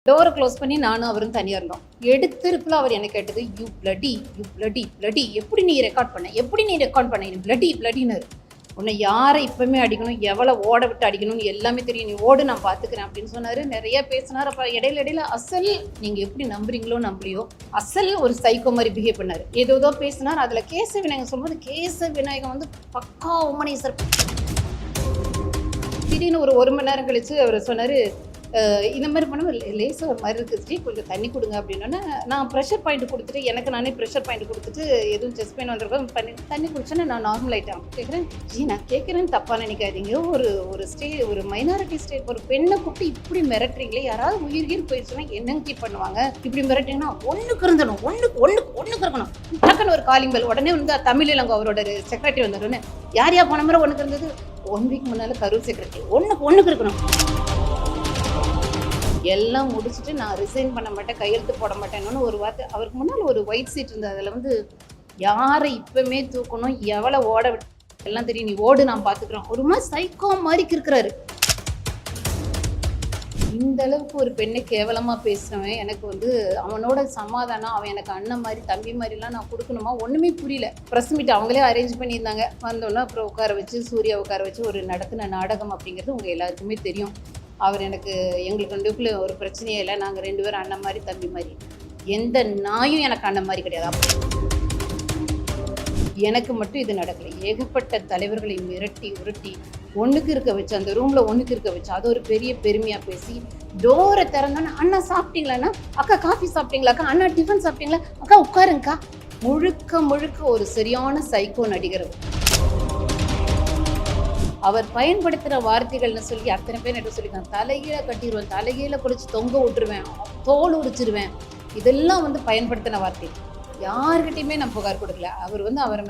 டோரை க்ளோஸ் பண்ணி நானும் அவரும் தனியாக இருந்தோம். எடுத்திருப்பில் அவர் என்ன கேட்டது, யூ பிளடி எப்படி நீ ரெக்கார்ட் பண்ண நீ பிளடினாரு. உன்னை யாரை இப்பவுமே அடிக்கணும், எவ்வளோ ஓட விட்டு அடிக்கணும்னு எல்லாமே தெரியும், நீ ஓடு நான் பார்த்துக்கிறேன் அப்படின்னு சொன்னார். நிறைய பேசினார். அப்போ இடையில அசல் நீங்கள் எப்படி நம்புறீங்களோ நம்பலையோ அசல் ஒரு சைக்கோ மாதிரி பிஹேவ் பண்ணார். ஏதோ பேசினார். அதில் கேச விநாயகன் சொல்லும்போது கேச விநாயகன் வந்து பக்கா உமனேசர். திடீர்னு ஒரு மணி நேரம் கழிச்சு அவர் சொன்னார், இந்த மாதிரி பண்ணாமல் லேசாக ஒரு மாதிரி இருக்குது, கொஞ்சம் தண்ணி கொடுங்க அப்படின்னா நான் ப்ரெஷர் பாயிண்ட் கொடுத்துட்டு எனக்கு நானே ப்ரெஷர் பாயிண்ட் கொடுத்துட்டு எதுவும் செஸ்ட் பெயின் வந்திருக்கோம் தண்ணி குடிச்சோன்னா நான் நார்மல் ஆகிட்டேன். கேட்குறேன், நான் கேட்குறேன்னு தப்பாக நினைக்காதீங்க, ஒரு மைனாரிட்டி ஸ்டேட் ஒரு பெண்ணை கூப்பிட்டு இப்படி மிரட்டுறீங்களே, யாராவது உயிர்கீர் போயிடுச்சுன்னா என்னங்க பண்ணுவாங்க, இப்படி மிரட்டிங்கன்னா ஒன்றுக்கு இருந்தணும், ஒன்றுக்கு இருக்கணும். டக்குன்னு ஒரு காலிங் பெல். உடனே வந்து தமிழில் அங்கே அவரோட செக்ரட்டரி வந்துடுன்னு, யார் போன முறை ஒன்றுக்கு இருந்தது, 1 வீக் முன்னால் கரூர் செக்ரட்டரி ஒன்றுக்கு இருக்கணும். எல்லாம் முடிச்சுட்டு நான் ரிசைன் பண்ண மாட்டேன், கையெழுத்து போட மாட்டேன்னு ஒரு வார்த்தை. அவருக்கு முன்னால் ஒரு ஒயிட் சீட் இருந்தது. அதில் வந்து யாரை இப்பவுமே தூக்கணும், எவ்வளோ ஓட விட்டு எல்லாம் தெரியும், நீ ஓடு நான் பார்த்துக்கிறோம். ஒரு மாதிரி சைக்கோ மாதிரி இருக்கிறாரு. இந்த அளவுக்கு ஒரு பெண்ணை கேவலமாக பேசுகிறவன் எனக்கு வந்து அவனோட சமாதானம், அவன் எனக்கு அண்ணன் மாதிரி தம்பி மாதிரிலாம் நான் கொடுக்கணுமா ஒன்றுமே புரியல. ப்ரெஸ் மீட் அவங்களே அரேஞ்ச் பண்ணியிருந்தாங்க. வந்தோன்னா அப்புறம் உட்கார வச்சு சூர்யா உட்கார வச்சு ஒரு நடத்தின நாடகம் அப்படிங்கிறது உங்கள் எல்லாருக்குமே தெரியும். அவர் எங்களுக்கு 2 ஒரு பிரச்சனையே இல்லை, நாங்கள் 2 பேரும் அண்ணன் மாதிரி தம்பி மாதிரி. எந்த நாயும் எனக்கு அண்ணன் மாதிரி கிடையாது. எனக்கு மட்டும் இது நடக்கலை. ஏகப்பட்ட தலைவர்களை மிரட்டி உருட்டி ஒன்றுக்கு இருக்க வச்சு, அந்த ரூமில் ஒன்றுக்கு இருக்க வச்சு, அது ஒரு பெரிய பெருமையாக பேசி டோரை திறந்தோன்னா, அண்ணா சாப்பிட்டீங்களாண்ணா, அக்கா காஃபி சாப்பிட்டீங்களா, அக்கா அண்ணா டிஃபன் சாப்பிட்டீங்களா, அக்கா உட்காருங்கக்கா. முழுக்க ஒரு சரியான சைக்கோ நடிகர். அவர் பயன்படுத்துகிற வார்த்தைகள்னு சொல்லி அத்தனை பேர் என்ன சொல்லியிருக்காங்க, தலைகீழ கட்டிடுவேன், தலைகீழ குளிச்சு தொங்க விட்டுருவேன், தோல் உரிச்சிருவேன், இதெல்லாம் வந்து பயன்படுத்தின வார்த்தை. யார்கிட்டையுமே நான் புகார் கொடுக்கல. அவர் வந்து அவர்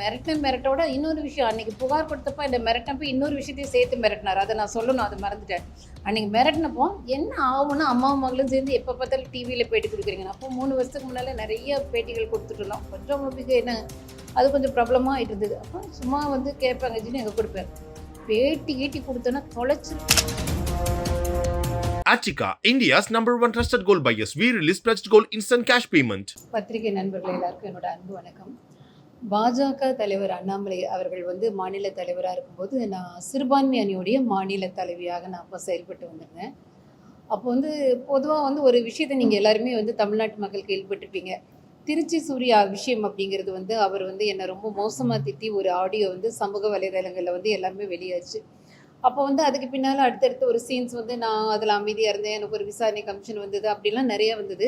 மிரட்டோட இன்னொரு விஷயம், அன்னைக்கு புகார் கொடுத்தப்ப இந்த மிரட்டினப்போ இன்னொரு விஷயத்தையும் சேர்த்து மிரட்டினார். அதை நான் சொல்லணும், அதை மறந்துட்டேன். அன்னைக்கு மிரட்டினப்போ என்ன ஆகும்னா, அம்மாவும் மகளும் சேர்ந்து எப்போ பார்த்தாலும் டிவியில் பேட்டி கொடுக்குறீங்க. அப்போ 3 வருஷத்துக்கு முன்னால் நிறைய பேட்டிகள் கொடுத்துட்டு இருந்தோம். கொஞ்சம் உங்களுக்கு என்ன அது கொஞ்சம் ப்ராப்ளமாக ஆகிட்டு இருந்தது. அப்போ சும்மா வந்து கேட்பாங்க ஜின்னு எங்கே கொடுப்பேன், பேட்டி கொடுத்தோன்னா தொலைச்சு. Achika, India's #1 trusted gold buyers. We release pledged gold instant cash payment. பத்திரிகை நண்பர்கள் எல்லாருக்கும் என்னோட அன்பு வணக்கம். பாஜக தலைவர் அண்ணாமலை அவர்கள் வந்து மாநில தலைவராக இருக்கும்போது நான் சிறுபான்மை அணியுடைய மாநில தலைவியாக நான் அப்போ செயல்பட்டு வந்திருந்தேன். அப்போ வந்து பொதுவாக வந்து ஒரு விஷயத்தை நீங்கள் எல்லாருமே வந்து தமிழ்நாட்டு மக்கள் கேள்விப்பட்டிருப்பீங்க. திருச்சி சூர்யா விஷயம் அப்படிங்கிறது வந்து அவர் வந்து என்னை ரொம்ப மோசமாக திட்டி ஒரு ஆடியோ வந்து சமூக வலைதளங்களில் வந்து எல்லாருமே வெளியாச்சு. அப்போ வந்து அதுக்கு பின்னால் அடுத்தடுத்த ஒரு சீன்ஸ் வந்து நான் அதில் அமைதியாக இருந்தேன், எனக்கு ஒரு விசாரணை கமிஷன் வந்தது, அப்படிலாம் நிறைய வந்தது.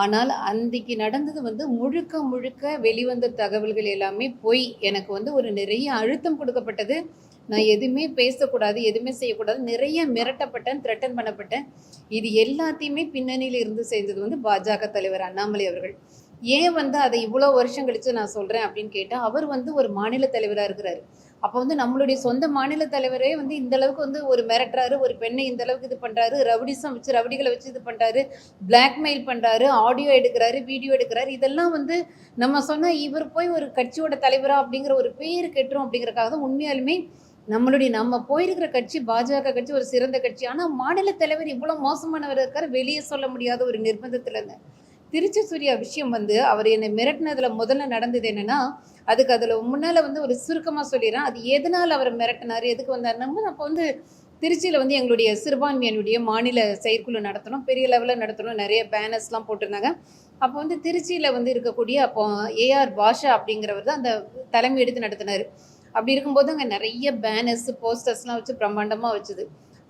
ஆனால் அன்றைக்கு நடந்தது வந்து முழுக்க வெளிவந்த தகவல்கள் எல்லாமே போய் எனக்கு வந்து ஒரு நிறைய அழுத்தம் கொடுக்கப்பட்டது. நான் எதுவுமே பேசக்கூடாது, எதுவுமே செய்யக்கூடாது, நிறைய மிரட்டப்பட்டேன், த்ரெட்டன் பண்ணப்பட்டேன். இது எல்லாத்தையுமே பின்னணியில் இருந்து செய்தது வந்து பாஜக தலைவர் அண்ணாமலை அவர்கள். ஏன் வந்து அதை இவ்வளோ வருஷம் கழித்து நான் சொல்கிறேன் அப்படின்னு கேட்டால், அவர் வந்து ஒரு மாநில தலைவராக இருக்கிறாரு. அப்போ வந்து நம்மளுடைய சொந்த மாநில தலைவரே வந்து இந்த அளவுக்கு வந்து ஒரு மிரட்டுறாரு, ஒரு பெண்ணை இந்த அளவுக்கு இது பண்ணுறாரு, ரவுடிகளை வச்சு இது பண்ணுறாரு, பிளாக்மெயில் பண்ணுறாரு, ஆடியோ எடுக்கிறாரு, வீடியோ எடுக்கிறாரு. இதெல்லாம் வந்து நம்ம சொன்னால் இவர் போய் ஒரு கட்சியோட தலைவரா அப்படிங்கிற ஒரு பேர் கெட்டுரும் அப்படிங்கிறக்காக தான். உண்மையாலுமே நம்ம போயிருக்கிற கட்சி பாஜக கட்சி ஒரு சிறந்த கட்சி. ஆனால் மாநில தலைவர் இவ்வளோ மோசமானவர் இருக்கார், வெளியே சொல்ல முடியாத ஒரு நிர்பந்தத்தில் இருந்தேன். திருச்சி சூர்யா விஷயம் வந்து அவர் என்னை மிரட்டினதில் முதல்ல நடந்தது என்னென்னா, அதுக்கு அதில் முன்னால் வந்து ஒரு சுருக்கமாக சொல்லிடுறேன். அது எதனால் அவர் மிரட்டினார், எதுக்கு வந்தாருன்னு. அப்போ வந்து திருச்சியில் வந்து எங்களுடைய சிறுபான்மையினுடைய மாநில செயற்குழு நடத்தணும், பெரிய லெவலில் நடத்தணும், நிறைய பேனர்ஸ்லாம் போட்டிருந்தாங்க. அப்போ வந்து திருச்சியில் வந்து இருக்கக்கூடிய அப்போ ஏஆர் பாஷா அப்படிங்கிறவர் தான் அந்த தலைமை எடுத்து நடத்தினார். அப்படி இருக்கும்போது அங்கே நிறைய பேனர்ஸ் போஸ்டர்ஸ்லாம் வச்சு பிரம்மாண்டமாக வச்சுது.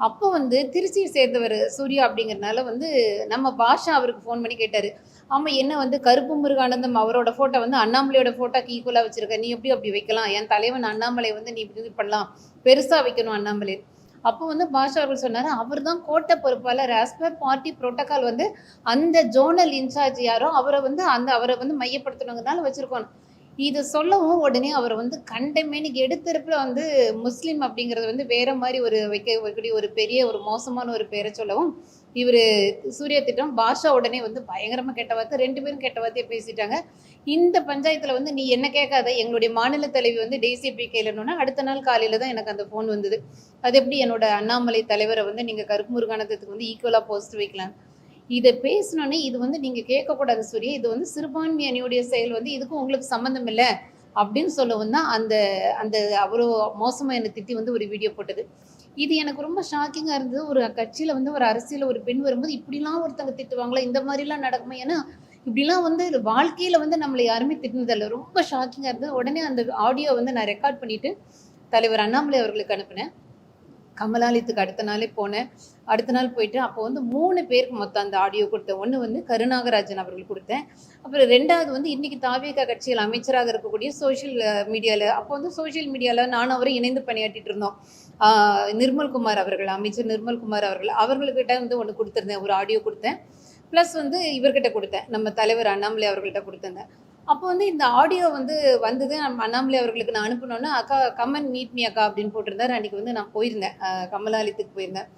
அப்போ வந்து திருச்சியை சேர்ந்தவர் சூர்யா அப்படிங்கிறனால வந்து நம்ம பாஷா அவருக்கு ஃபோன் பண்ணி கேட்டார், ஆமாம் என்ன வந்து கருப்பு முருகானந்தம் அவரோட ஃபோட்டோ வந்து அண்ணாமலையோட ஃபோட்டோக்கு ஈக்குவலாக வச்சுருக்க, நீ எப்படி அப்படி வைக்கலாம், என் தலைவன் அண்ணாமலை வந்து நீ இப்படி பண்ணலாம், பெருசாக வைக்கணும் அண்ணாமலை. அப்போ வந்து பாஷா அவர்கள் சொன்னார், அவர் தான் கோட்டை பொறுப்பாளர், ஆஸ் பர் பார்ட்டி ப்ரோட்டோக்கால் வந்து அந்த ஜோனல் இன்சார்ஜ் யாரோ அவரை வந்து மையப்படுத்தணுங்கிறதுனால வச்சுருக்கோம். இதை சொல்லவும் உடனே அவரை வந்து கண்டமேனிக்கு எடுத்திருப்பில் வந்து முஸ்லீம் அப்படிங்கிறது வந்து வேற மாதிரி வைக்கக்கூடிய ஒரு பெரிய ஒரு மோசமான ஒரு பேரை சொல்லவும் இவர் சூர்யா திட்டம் பாஷா உடனே வந்து பயங்கரமாக கெட்ட வார்த்தை, 2 பேரும் கெட்ட வார்த்தையை பேசிட்டாங்க. இந்த பஞ்சாயத்தில் வந்து நீ என்ன கேட்காத, எங்களுடைய மாநில தலைவி வந்து டிசிபி கேளுன்னா அடுத்த நாள் காலையில் தான் எனக்கு அந்த ஃபோன் வந்தது. அது எப்படி என்னோட அண்ணாமலை தலைவரை வந்து நீங்கள் கருப்பு முருகானந்தத்துக்கு வந்து ஈக்குவலாக போஸ்ட் வைக்கலாம். இதை பேசணுன்னே இது வந்து நீங்கள் கேட்கக்கூடாது சூரிய, இது வந்து சிறுபான்மை அணியுடைய செயல் வந்து இதுக்கும் உங்களுக்கு சம்மந்தம் இல்லை அப்படின்னு சொல்லவும் தான் அந்த அந்த அவ்வளோ மோசமாக என்னை திட்டி வந்து ஒரு வீடியோ போட்டது. இது எனக்கு ரொம்ப ஷாக்கிங்காக இருந்தது. ஒரு கட்சியில் வந்து ஒரு அரசியலில் ஒரு பெண் வரும்போது இப்படிலாம் ஒருத்தங்க திட்டுவாங்களா, இந்த மாதிரிலாம் நடக்குமா? ஏன்னா இப்படிலாம் வந்து வாழ்க்கையில் வந்து நம்மளை யாருமே திட்டினதில்லை. ரொம்ப ஷாக்கிங்காக இருந்தது. உடனே அந்த ஆடியோ வந்து நான் ரெக்கார்ட் பண்ணிவிட்டு தலைவர் அண்ணாமலை அவர்களுக்கு அனுப்பினேன். கமலாலயத்துக்கு அடுத்த நாளே போனேன். அடுத்த நாள் போயிட்டு அப்போ வந்து 3 பேருக்கு மொத்தம் அந்த ஆடியோ கொடுத்தேன். ஒன்று வந்து கருநாகராஜன் அவர்கள் கொடுத்தேன். அப்புறம் 2வது வந்து இன்னைக்கு தாவேகா கட்சியில் அமைச்சராக இருக்கக்கூடிய சோஷியல் மீடியாவில், அப்போ வந்து சோஷியல் மீடியாவில் நானும் அவரும் இணைந்து பணியாற்றிட்டு இருந்தோம். நிர்மல்குமார் அவர்கள், அமைச்சர் நிர்மல்குமார் அவர்கள், அவர்கள்கிட்ட வந்து ஒன்று கொடுத்துருந்தேன், ஒரு ஆடியோ கொடுத்தேன். ப்ளஸ் வந்து இவர்கிட்ட கொடுத்தேன், நம்ம தலைவர் அண்ணாமலை அவர்கள்ட்ட கொடுத்துருந்தேன். அப்போ வந்து இந்த ஆடியோ வந்து வந்தது. அண்ணாமலை அவர்களுக்கு நான் அனுப்பினோன்னே, அக்கா கமன் மீட் மீ அக்கா அப்படின்னு போட்டிருந்தார். அன்றைக்கி வந்து நான் போயிருந்தேன், கமலாலயத்துக்கு போயிருந்தேன்.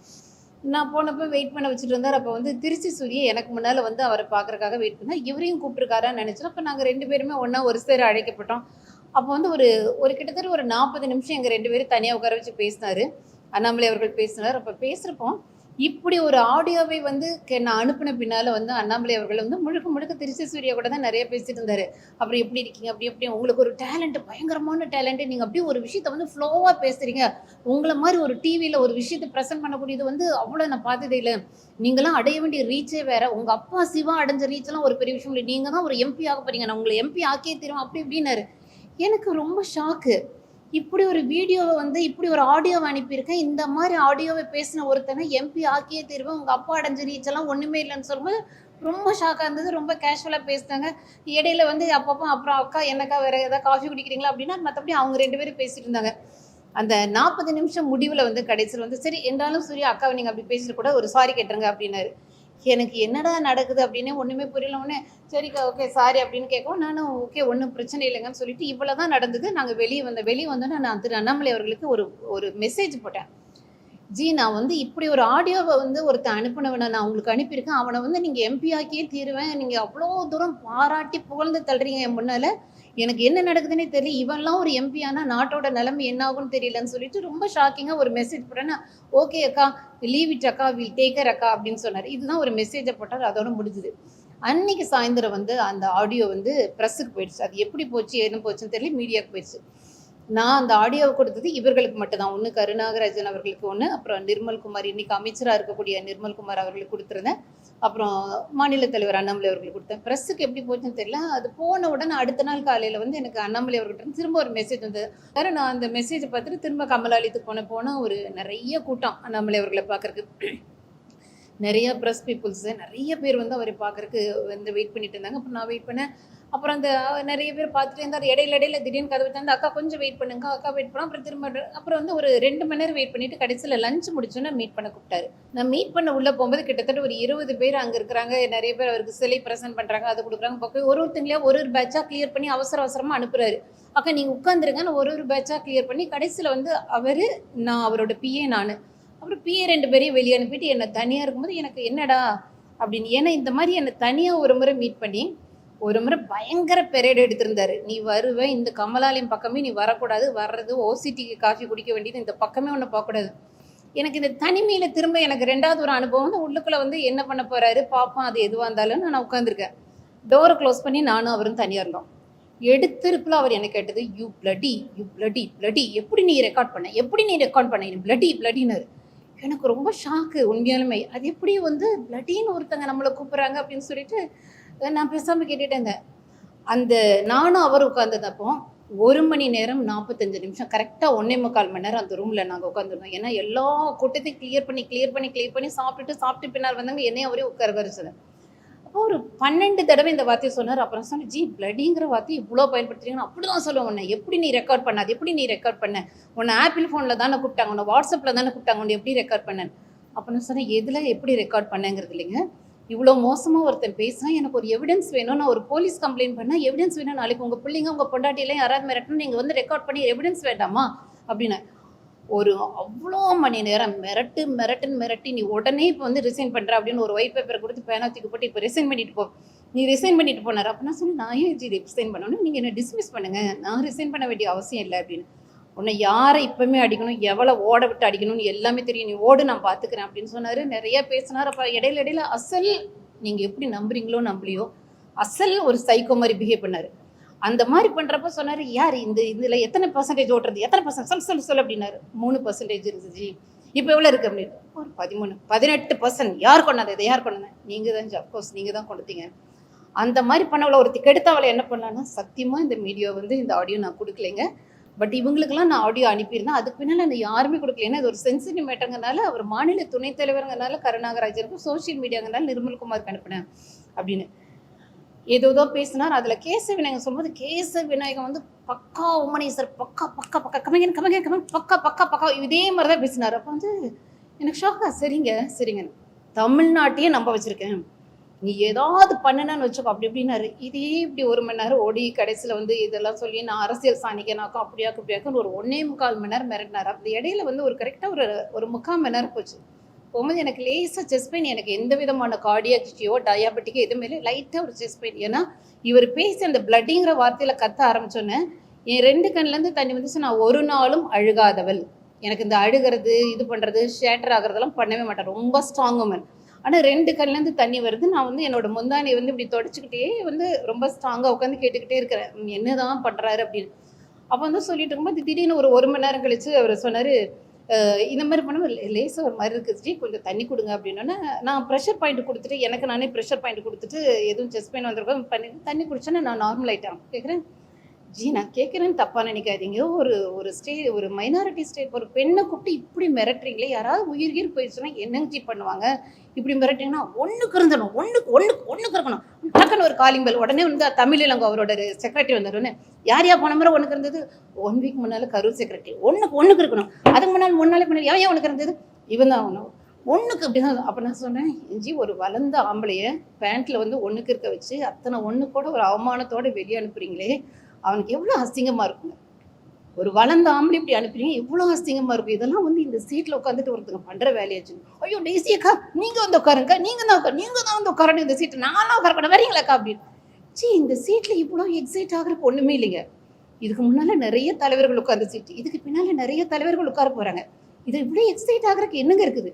நான் போனப்போ வெயிட் பண்ண வச்சுட்டு இருந்தார். அப்போ வந்து திருச்சி சூரிய எனக்கு முன்னால் வந்து அவரை பார்க்குறக்காக வெயிட் பண்ணேன். இவரையும் கூப்பிட்டுருக்காரான்னு நினச்சேன். அப்போ நாங்கள் 2 பேருமே ஒன்றா ஒரு சேர அழைக்கப்பட்டோம். அப்போ வந்து ஒரு கிட்டத்தட்ட ஒரு 40 நிமிஷம் எங்கள் 2 பேரும் தனியாக உட்கார வச்சு பேசினார். அண்ணாமலை அவர்கள் பேசினார். அப்போ பேசுகிறப்போ இப்படி ஒரு ஆடியோவை வந்து நான் அனுப்பின பின்னால் வந்து அண்ணாமலை அவர்கள் வந்து முழுக்க திருச்சி சூர்யா கூட தான் நிறைய பேசிட்டு இருந்தார். அப்புறம் எப்படி இருக்கீங்க, எப்படி உங்களுக்கு ஒரு டேலண்ட்டு, பயங்கரமான டேலண்ட்டு, நீங்கள் அப்படியே ஒரு விஷயத்தை வந்து ஃப்ளோவாக பேசுகிறீங்க, உங்களை மாதிரி ஒரு டிவியில் ஒரு விஷயத்தை ப்ரெசென்ட் பண்ணக்கூடியது வந்து அவ்வளோ நான் பார்த்ததே இல்லை, நீங்களாம் அடைய வேண்டிய ரீச்சே வேறு, உங்கள் அப்பா சிவா அடைஞ்ச ரீச்செல்லாம் ஒரு பெரிய விஷயம் இல்லை, நீங்கள் தான் ஒரு எம்பி ஆக போகிறீங்க, நான் உங்களை எம்பி ஆக்கியே தருவேன் அப்படி இப்படின்னாரு. எனக்கு ரொம்ப ஷாக்கு. இப்படி ஒரு வீடியோவை வந்து இப்படி ஒரு ஆடியோவை அனுப்பியிருக்கேன், இந்த மாதிரி ஆடியோவை பேசின ஒருத்தனை எம்பி ஆக்கியே தருவேன், உங்கள் அப்பா அடைஞ்ச ரீச்செல்லாம் ஒன்றுமே இல்லைன்னு சொல்லும்போது ரொம்ப ஷாக்காக இருந்தது. ரொம்ப கேஷுவலாக பேசினாங்க. இடையில வந்து அப்பப்போ அப்புறம் அக்கா என்னக்கா வேறு ஏதாவது காஃபி குடிக்கிறீங்களா அப்படின்னா, மற்றபடி அவங்க 2 பேரும் பேசிட்டு இருந்தாங்க. அந்த 40 நிமிஷம் முடிவில் வந்து கடைசியில் வந்து சரி என்றாலும் சூர்யா அக்காவை நீங்கள் அப்படி பேசிட்டு கூட ஒரு சாரி கேட்டுருங்க அப்படின்னாரு. எனக்கு என்னடா நடக்குது அப்படின்னு ஒன்றுமே புரியல. உடனே சரிக்கா ஓகே சாரி அப்படின்னு கேட்கவும் நானும் ஓகே ஒன்றும் பிரச்சனை இல்லைங்கன்னு சொல்லிட்டு இவ்வளோ தான் நடந்தது. நாங்கள் வெளியே வந்தோன்னே நான் திரு அண்ணாமலை அவர்களுக்கு ஒரு மெசேஜ் போட்டேன். ஜி நான் வந்து இப்படி ஒரு ஆடியோவை வந்து ஒருத்தன் அனுப்பினவனை நான் உங்களுக்கு அனுப்பியிருக்கேன், அவனை வந்து நீங்கள் எம்பி ஆக்கியே தீருவேன், நீங்கள் அவ்வளோ தூரம் பாராட்டி புகழ்ந்து தள்ளுறீங்க என் முன்னால், எனக்கு என்ன நடக்குதுன்னே தெரியல, இவன்லாம் ஒரு எம்பி ஆனால் நாட்டோட நிலைமை என்ன ஆகும்னு தெரியலன்னு சொல்லிட்டு ரொம்ப ஷாக்கிங்காக ஒரு மெசேஜ் போட்டேன்னா, ஓகே அக்கா லீவ் இட் அக்கா வில் டேக் கேர் அக்கா அப்படின்னு சொன்னார். இதுதான் ஒரு மெசேஜை போட்டார். அதோட முடிஞ்சுது. அன்னைக்கு சாயந்தரம் வந்து அந்த ஆடியோ வந்து ப்ரெஸ்ஸுக்கு போயிடுச்சு. அது எப்படி போச்சு என்ன போச்சுன்னு தெரியல, மீடியாவுக்கு போயிடுச்சு. நான் அந்த ஆடியோவை கொடுத்தது இவர்களுக்கு மட்டும்தான். ஒன்று கருநாகராஜன் அவர்களுக்கு ஒன்று, அப்புறம் நிர்மல்குமார் இன்னைக்கு அமைச்சராக இருக்கக்கூடிய நிர்மல்குமார் அவர்களுக்கு கொடுத்துருந்தேன், அப்புறம் மாநில தலைவர் அண்ணாமலை அவர்களுக்கு கொடுத்தேன். ப்ரெஸ்ஸுக்கு எப்படி போச்சுன்னு தெரியல. அது போன உடனே அடுத்த நாள் காலையில் வந்து எனக்கு அண்ணாமலை அவர்கிட்ட திரும்ப ஒரு மெசேஜ் வந்தது. வேறு நான் அந்த மெசேஜை பார்த்துட்டு திரும்ப கமலாலயத்துக்கு போனால் ஒரு நிறைய கூட்டம் அண்ணாமலை அவர்களை பார்க்குறக்கு, நிறைய ப்ரெஸ் பீப்புள்ஸு நிறைய பேர் வந்து அவரை பார்க்குறக்கு வந்து வெயிட் பண்ணிட்டு இருந்தாங்க. அப்புறம் நான் வெயிட் பண்ணேன். அப்புறம் அந்த நிறைய பேர் பார்த்துட்டு இருந்தார். இடையில திடீர்னு கதவு திறந்து அக்கா கொஞ்சம் வெயிட் பண்ணுங்க, அக்கா வெயிட் பண்ணோம். அப்புறம் திரும்ப அப்புறம் வந்து ஒரு 2 மணி நேரம் வெயிட் பண்ணிவிட்டு கடைசியில் லஞ்ச் முடிச்சோன்னே மீட் பண்ண கூப்பிட்டாரு. நான் மீட் பண்ண உள்ளே போகும்போது கிட்டத்தட்ட ஒரு 20 பேர் அங்கே இருக்கிறாங்க. நிறைய பேர் அவருக்கு சிலை ப்ரெசென்ட் பண்ணுறாங்க, அது கொடுக்குறாங்க. பக்கம் ஒருத்தங்களையும் ஒரு பேட்சாக கிளியர் பண்ணி அவசரமாக அனுப்புகிறாரு. அக்கா நீங்கள் உட்காந்துருங்கன்னு ஒரு பேட்சாக கிளியர் பண்ணி கடைசியில் வந்து அவர், நான் அவரோட பிஏ, நான் அப்புறம் பிஏ 2 பேரையும் வெளியே அனுப்பிட்டு என்னை தனியாக இருக்கும்போது எனக்கு என்னடா அப்படின்னு, ஏன்னா இந்த மாதிரி என்னை தனியாக ஒரு முறை மீட் பண்ணி ஒரு முறை பயங்கர பெரேடு எடுத்திருந்தாரு. நீ வருவேன், இந்த கமலாலயம் பக்கமே நீ வரக்கூடாது, வர்றது ஓசிடிக்கு காஃபி குடிக்க வேண்டியது, இந்த பக்கமே ஒன்று பார்க்கக்கூடாது. எனக்கு இந்த தனிமையில் திரும்ப எனக்கு 2வது ஒரு அனுபவம் வந்து உள்ளுக்குள்ளே வந்து என்ன பண்ண போகிறாரு பார்ப்போம், அது எதுவாக இருந்தாலும் நான் உட்காந்துருக்கேன். டோரை க்ளோஸ் பண்ணி நானும் அவரும் தனியாக இருந்தோம். எடுத்திருப்பில் அவர் என்ன கேட்டது, யூ பிளடி எப்படி நீ ரெக்கார்ட் பண்ண நீ பிளடினாரு. எனக்கு ரொம்ப ஷாக்கு உண்மையாலுமே. அது எப்படி வந்து பிளடின்னு ஒருத்தங்க நம்மளை கூப்பிட்றாங்க அப்படின்னு சொல்லிட்டு நான் பேசாமல் கேட்டுகிட்டே இருந்தேன். அந்த நானும் அவர் உட்காந்ததப்போ 1 மணி நேரம் 45 நிமிஷம் கரெக்டாக 1.25 மணி நேரம் அந்த ரூமில் நாங்கள் உட்காந்துருந்தோம். ஏன்னா எல்லா கூட்டத்தையும் கிளியர் பண்ணி சாப்பிட்டு பின்னால் வந்தாங்க, என்னையும் அவரே உட்கார வரைச்சது. அப்போ ஒரு 12 தடவை இந்த வார்த்தையை சொன்னார். அப்புறம் சொன்னேன், ஜி பிளடிங்கிற வார்த்தையை இவ்வளோ பயன்படுத்துறீங்கன்னு அப்படி தான் சொல்லுவேன். உன்னை எப்படி நீ ரெக்கார்ட் பண்ண, அது எப்படி நீ ரெக்கார்ட் பண்ண, உன்னை ஆப்பிள் ஃபோனில் தானே கூப்பிட்டாங்க, உன்னை வாட்ஸ்அப்பில் தானே கூப்பிட்டாங்க, உன்னை எப்படி ரெக்கார்ட் பண்ணேன். அப்போ நான் சொன்னேன், எதில் எப்படி ரெக்கார்ட் பண்ணேங்கிறது இல்லைங்க, இவ்வளோ மோசமாக ஒருத்தன் பேசினா எனக்கு ஒரு எவிடன்ஸ் வேணும், நான் ஒரு போலீஸ் கம்ப்ளைண்ட் பண்ணால் எவிடன்ஸ் வேணும், நாளைக்கு உங்கள் பிள்ளைங்க உங்கள் பொண்டாட்டியெல்லாம் யாராவது மிரட்டணும், நீங்கள் வந்து ரெக்கார்ட் பண்ணி எவிடன்ஸ் வேண்டாமா அப்படின்னு. ஒரு அவ்வளோ மணி நேரம் மிரட்டி நீ உடனே இப்போ வந்து ரிசைன் பண்ணுற அப்படின்னு ஒரு ஒயிட் பேப்பரை கொடுத்து பேனா தூக்கி போட்டு இப்போ ரிசைன் பண்ணிட்டு போனார். அப்போ நான் சொன்னேன், நான் ஏன் ரிசைன் பண்ணணும், நீங்கள் என்ன டிஸ்மிஸ் பண்ணுங்கள், நான் ரிசைன் பண்ண வேண்டிய அவசியம் இல்லை அப்படின்னு. உன்னை யாரை இப்போவுமே அடிக்கணும், எவ்வளோ ஓட விட்டு அடிக்கணும்னு எல்லாமே தெரியும், நீ ஓடு நான் பார்த்துக்கிறேன் அப்படின்னு சொன்னார். நிறைய பேசினார். அப்போ இடையில அசல் நீங்கள் எப்படி நம்புறீங்களோ நம்பலையோ அசல் ஒரு சைக்கோ மாதிரி பிஹேவ் பண்ணார். அந்த மாதிரி பண்ணுறப்ப சொன்னார், யார் இதில் எத்தனை பர்சன்டேஜ் ஓட்டுறது, எத்தனை பர்சன்ட் சொல்லு அப்படின்னாரு. 3% இருந்துச்சு. இப்போ எவ்வளோ இருக்குது அப்படின்னு, ஒரு 13 18%. யார் கொண்டாது இதை, யார் கொண்டாங்க, நீங்கள் தான். அஃப்கோர்ஸ் நீங்கள் தான் கொண்டுட்டீங்க. அந்த மாதிரி பண்ணவளை ஒருத்தி கெடுத்தவளை என்ன பண்ணலான்னா, சத்தியமாக இந்த வீடியோ வந்து இந்த ஆடியோ நான் கொடுக்கலைங்க. பட் இவங்களுக்கெல்லாம் நான் ஆடியோ அனுப்பியிருந்தேன். அதுக்கு பின்னால் நான் யாருமே கொடுக்கல. ஏன்னா இது ஒரு சென்சிட்டிவ் மேட்டருங்கனால, அவர் மாநில துணைத் தலைவருங்கனால கருணாகராஜனுக்கும், சோசியல் மீடியாங்கனால நிர்மல்குமாருக்கு அனுப்பினேன் அப்படின்னு ஏதோ பேசினார். அதில் கேசவ விநாயகன் சொல்லும்போது, கேசவ விநாயகன் வந்து பக்கா உமனேசர், பக்கா பக்கா பக்கா கமங்கன் கமங்கன் கமன் பக்கா பக்கா பக்கா இதே மாதிரி தான் பேசினார். அப்போ வந்து எனக்கு ஷாக்கா, சரிங்க தமிழ்நாட்டையே நம்ப வச்சுருக்கேன், நீ ஏதாவது பண்ணுனான்னு வச்சுக்கோ அப்படி இப்படின்னாரு. இதே இப்படி 1 மணி நேரம் ஓடி கடைசியில் வந்து இதெல்லாம் சொல்லி நான் அரசியல் சாணிக்கனாக்கா அப்படியாக்குன்னு ஒரு 1.25 மணி நேரம் மிரட்டினார். அப்படி இடையில வந்து ஒரு கரெக்டாக ஒரு 3/4 மணி நேரம் போச்சு. போகும்போது எனக்கு லேசாக செஸ்ட் பெயின், எனக்கு எந்த விதமான கார்டியாக்டியோ டயாபெட்டிக்கோ எதுவுமே இல்லை, லைட்டாக ஒரு செஸ்ட் பெயின். ஏன்னா இவர் பேசி அந்த பிளட்டிங்கிற வார்த்தையில் கத்த ஆரம்பிச்சோன்னே என் 2 கண்ணிலேருந்து தண்ணி வந்துச்சு. நான் ஒரு நாளும் அழுகாதவள், எனக்கு இந்த அழுகிறது இது பண்ணுறது ஷேட்டர் ஆகிறதெல்லாம் பண்ணவே மாட்டேன், ரொம்ப ஸ்ட்ராங் உமன். ஆனால் 2 கண்ணிலேருந்து தண்ணி வருது. நான் வந்து என்னோட முந்தானியை வந்து இப்படி தொடச்சிக்கிட்டே வந்து ரொம்ப ஸ்ட்ராங்காக உட்காந்து கேட்டுக்கிட்டே இருக்கிறேன், என்ன தான் பண்ணுறாரு அப்படின்னு. அப்போ வந்து சொல்லிட்டு இருக்கும்போது திடீர்னு ஒரு 1 மணி நேரம் கழிச்சு அவர் சொன்னார், இந்த மாதிரி பண்ணும்போது லேசாக ஒரு மாதிரி இருக்குது, கொஞ்சம் தண்ணி கொடுங்க அப்படின்னோன்னே நான் ப்ரெஷர் பாயிண்ட் கொடுத்துட்டு, எனக்கு நானே ப்ரெஷர் பாயிண்ட் கொடுத்துட்டு எதுவும் செஸ்ட் பெயின் வந்திருக்கோம் பண்ணிட்டு தண்ணி குடிச்சோன்னே நான் நார்மல் ஆகிட்டேன். கேட்குறேன், நான் கேட்குறேன்னு தப்பாக நினைக்காதீங்க, ஒரு மைனாரிட்டி ஸ்டேட் ஒரு பெண்ணை கூப்பிட்டு இப்படி மிரட்டுறீங்களே, யாராவது உயிர் போயிடுச்சுன்னா என்னங்க பண்ணுவாங்க, இப்படி மிரட்டிங்கன்னா ஒன்றுக்கு இருந்தணும், ஒன்றுக்கு இருக்கணும். டக்குன்னு ஒரு காலிங் பெல். உடனே வந்து தமிழ் இளங்கோ அவரோட செக்ரட்டரி வந்தாருன்னு, யார் போன முறை ஒன்றுக்கு இருந்தது, 1 வீக் முன்னால் கரூர் செக்ரட்டரி, ஒன்றுக்கு இருக்கணும். அதுக்கு முன்னாலே ஏன் ஒன்றுக்கு இருந்தது, இவன் தான் ஒன்றுக்கு அப்படி தான். அப்போ நான் சொன்னேன், ஒரு வளர்ந்த ஆம்பளைய பேண்ட்டில் வந்து ஒன்றுக்கு இருக்க வச்சு அத்தனை ஒன்று கூட ஒரு அவமானத்தோடு வெளியே அனுப்புறீங்களே, அவனுக்கு எவ்வளோ அசிங்கமாக இருக்குங்க. ஒரு வளர்ந்த ஆம்பளை இப்படி அனுப்புறீங்க, எவ்வளோ அசிங்கமாக இருக்கும். இதெல்லாம் வந்து இந்த சீட்டில் உட்காந்துட்டு ஒருத்தங்க பண்ணுற வேலையாச்சு. ஐயோ டெய்ஸியக்கா நீங்கள் வந்து உட்காருங்க, நீங்கள் தான் வந்து உட்காரணும் இந்த சீட்டு, நான்லாம் உட்கார வரீங்களாக்கா அப்படின்னு. இந்த சீட்டில் இவ்வளோ எக்ஸைட் ஆகிறப்ப ஒன்றுமே இல்லைங்க. இதுக்கு முன்னால் நிறைய தலைவர்கள் உட்கார்ந்த சீட்டு, இதுக்கு பின்னால் நிறைய தலைவர்கள் உட்கார போகிறாங்க. இது இவ்வளோ எக்ஸைட் ஆகிறதுக்கு என்னங்க இருக்குது,